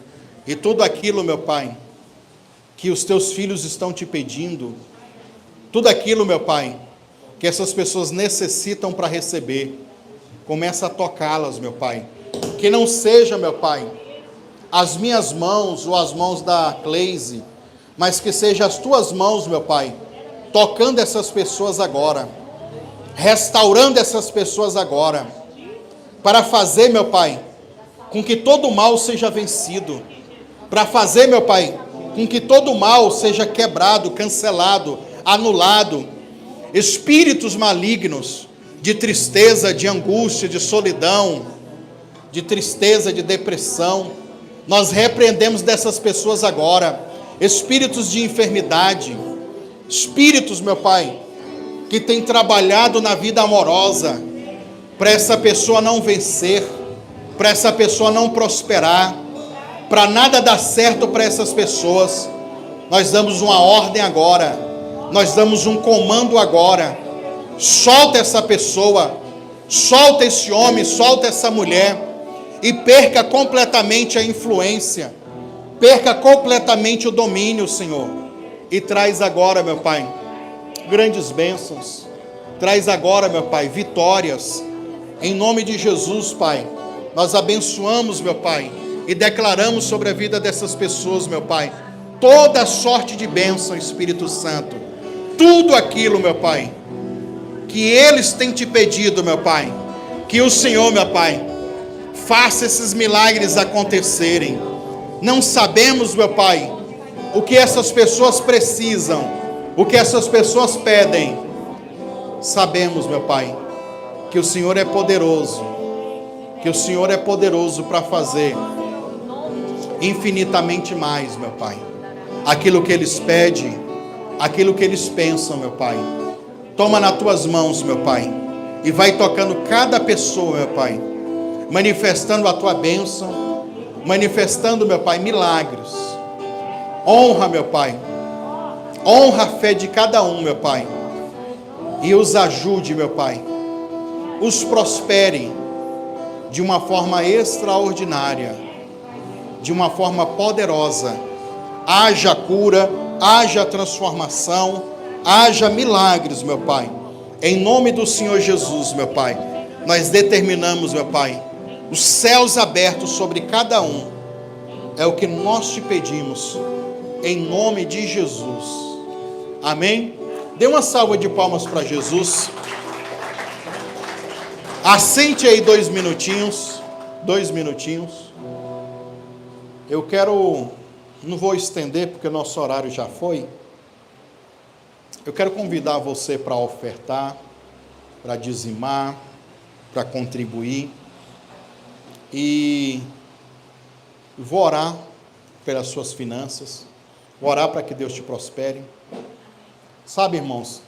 e tudo aquilo, meu Pai, que os teus filhos estão te pedindo, tudo aquilo, meu Pai, que essas pessoas necessitam para receber. Começa a tocá-las, meu Pai. Que não seja, meu Pai, as minhas mãos ou as mãos da Cleise, mas que seja as tuas mãos, meu Pai, tocando essas pessoas agora, restaurando essas pessoas agora, para fazer, meu Pai, com que todo mal seja vencido, para fazer, meu Pai, com que todo mal seja quebrado, cancelado, anulado, espíritos malignos de tristeza, de angústia, de solidão, de tristeza, de depressão, nós repreendemos dessas pessoas agora, espíritos de enfermidade, espíritos, meu Pai, que têm trabalhado na vida amorosa, para essa pessoa não vencer, para essa pessoa não prosperar, para nada dar certo para essas pessoas, nós damos uma ordem agora, nós damos um comando agora, solta essa pessoa, solta esse homem, solta essa mulher, e perca completamente a influência, perca completamente o domínio, Senhor, e traz agora, meu Pai, grandes bênçãos, traz agora, meu Pai, vitórias, em nome de Jesus, Pai, nós abençoamos, meu Pai, e declaramos sobre a vida dessas pessoas, meu Pai, toda sorte de bênção, Espírito Santo, tudo aquilo, meu Pai, que eles têm te pedido, meu Pai, que o Senhor, meu Pai, faça esses milagres acontecerem. Não sabemos, meu Pai, o que essas pessoas precisam, o que essas pessoas pedem. Sabemos, meu Pai, que o Senhor é poderoso, que o Senhor é poderoso para fazer infinitamente mais, meu Pai, aquilo que eles pedem, aquilo que eles pensam, meu Pai. Toma nas tuas mãos, meu Pai, e vai tocando cada pessoa, meu Pai, manifestando a tua bênção, manifestando, meu Pai, milagres. Honra, meu Pai, honra a fé de cada um, meu Pai, e os ajude, meu Pai, os prospere de uma forma extraordinária, de uma forma poderosa. Haja cura, haja transformação, haja milagres, meu Pai, em nome do Senhor Jesus, meu Pai. Nós determinamos, meu Pai, os céus abertos sobre cada um, é o que nós te pedimos, em nome de Jesus, amém? Dê uma salva de palmas para Jesus, assente aí 2 minutinhos, eu quero, não vou estender porque o nosso horário já foi, eu quero convidar você para ofertar, para dizimar, para contribuir, e vou orar pelas suas finanças, vou orar para que Deus te prospere. Sabe, irmãos,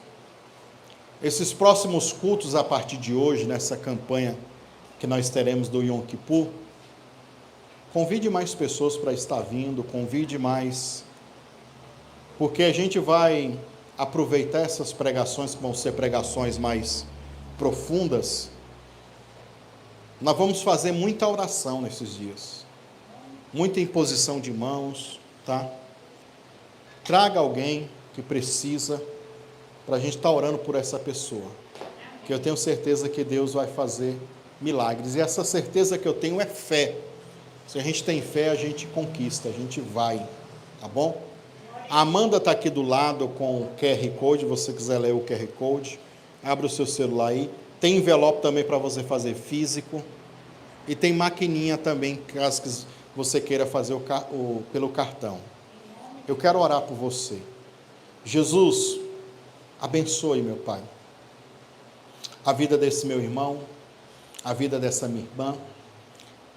esses próximos cultos a partir de hoje, nessa campanha que nós teremos do Yom Kippur, convide mais pessoas para estar vindo, convide mais, porque a gente vai aproveitar essas pregações, que vão ser pregações mais profundas. Nós vamos fazer muita oração nesses dias, muita imposição de mãos, tá? Traga alguém que precisa, para a gente estar orando por essa pessoa, que eu tenho certeza que Deus vai fazer milagres, e essa certeza que eu tenho é fé. Se a gente tem fé, a gente conquista, a gente vai, tá bom? A Amanda está aqui do lado com o QR Code, se você quiser ler o QR Code, abre o seu celular aí, tem envelope também para você fazer físico, e tem maquininha também, caso você queira fazer pelo cartão. Eu quero orar por você. Jesus, abençoe, meu Pai, a vida desse meu irmão, a vida dessa minha irmã,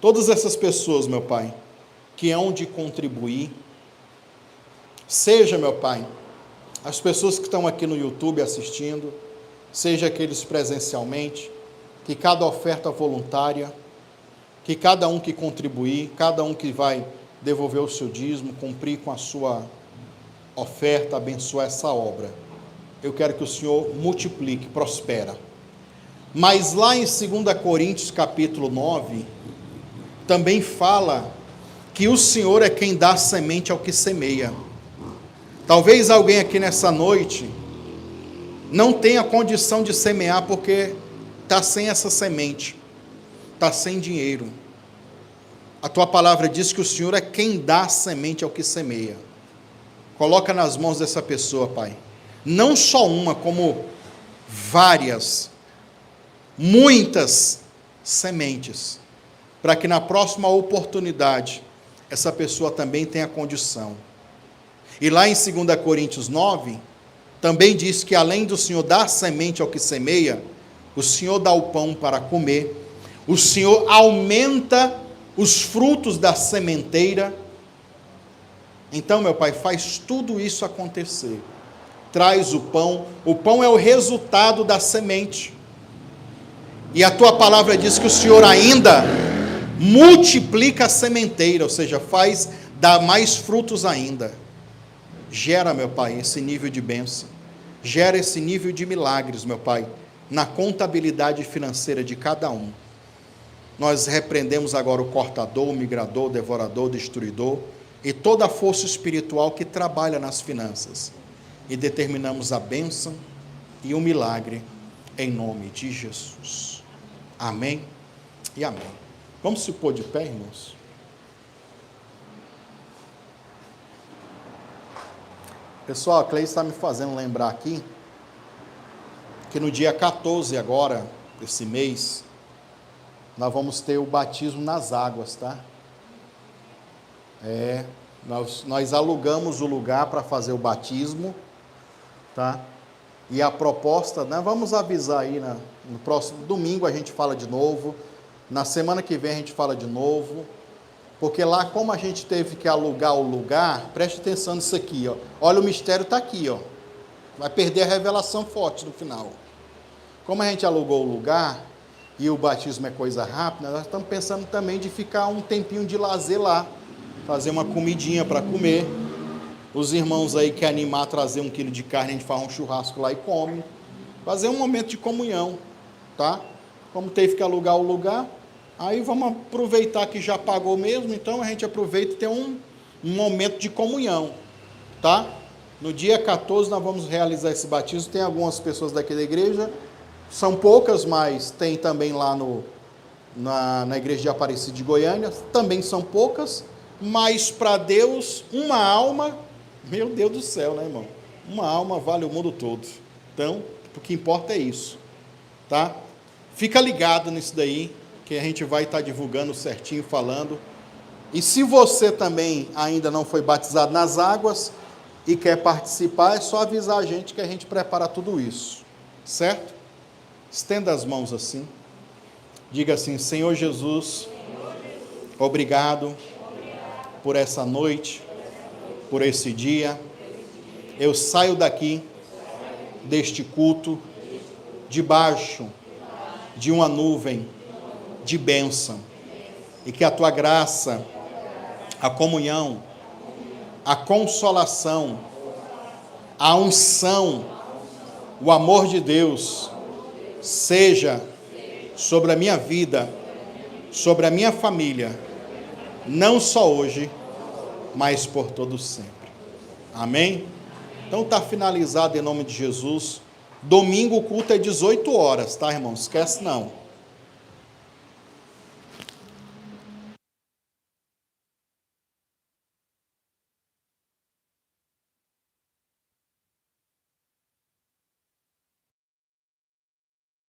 todas essas pessoas, meu Pai, que hão de contribuir, seja, meu Pai, as pessoas que estão aqui no YouTube assistindo, seja aqueles presencialmente, que cada oferta voluntária, que cada um que contribuir, cada um que vai devolver o seu dízimo, cumprir com a sua oferta, abençoar essa obra. Eu quero que o Senhor multiplique, prospera. Mas lá em 2 Coríntios capítulo 9, também fala que o Senhor é quem dá semente ao que semeia. Talvez alguém aqui nessa noite não tem a condição de semear porque está sem essa semente, está sem dinheiro. A tua palavra diz que o Senhor é quem dá a semente ao que semeia. Coloca nas mãos dessa pessoa, Pai, não só uma, como várias, muitas sementes, para que na próxima oportunidade, essa pessoa também tenha condição. E lá em 2 Coríntios 9, também diz que além do Senhor dar semente ao que semeia, o Senhor dá o pão para comer, o Senhor aumenta os frutos da sementeira. Então, meu Pai, faz tudo isso acontecer. Traz o pão é o resultado da semente. E a tua palavra diz que o Senhor ainda multiplica a sementeira, ou seja, faz dar mais frutos ainda. Gera, meu Pai, esse nível de bênção. Gera esse nível de milagres, meu Pai, na contabilidade financeira de cada um. Nós repreendemos agora o cortador, o migrador, o devorador, o destruidor e toda a força espiritual que trabalha nas finanças. E determinamos a bênção e o milagre em nome de Jesus. Amém e amém. Vamos se pôr de pé, irmãos? Pessoal, a Cleide está me fazendo lembrar aqui que no dia 14 agora, desse mês, nós vamos ter o batismo nas águas, tá? Nós alugamos o lugar para fazer o batismo, tá? E a proposta, nós vamos avisar aí, no próximo domingo a gente fala de novo, na semana que vem a gente fala de novo, porque lá, como a gente teve que alugar o lugar, preste atenção nisso aqui, ó. Olha, o mistério está aqui, ó. Vai perder a revelação forte no final. Como a gente alugou o lugar, e o batismo é coisa rápida, nós estamos pensando também de ficar um tempinho de lazer lá, fazer uma comidinha para comer. Os irmãos aí que animar a trazer 1 quilo de carne, a gente faz um churrasco lá e come. Fazer um momento de comunhão, tá? Como teve que alugar o lugar, aí vamos aproveitar que já pagou mesmo, então a gente aproveita e tem um momento de comunhão, tá? No dia 14 nós vamos realizar esse batismo, tem algumas pessoas daqui da igreja, são poucas, mas tem também lá na igreja de Aparecida de Goiânia, também são poucas, mas para Deus, uma alma, meu Deus do céu, né, irmão? Uma alma vale o mundo todo. Então, o que importa é isso, tá? Fica ligado nisso daí, que a gente vai estar divulgando certinho, falando. E se você também ainda não foi batizado nas águas e quer participar, é só avisar a gente que a gente prepara tudo isso, certo? Estenda as mãos assim, diga assim: Senhor Jesus, obrigado por essa noite, por esse dia. Eu saio daqui, deste culto, debaixo de uma nuvem de bênção, e que a tua graça, a comunhão, a consolação, a unção, o amor de Deus seja sobre a minha vida, sobre a minha família, não só hoje, mas por todo sempre. Amém? Então está finalizado em nome de Jesus. Domingo o culto é 18 horas, tá, irmão? Esquece não.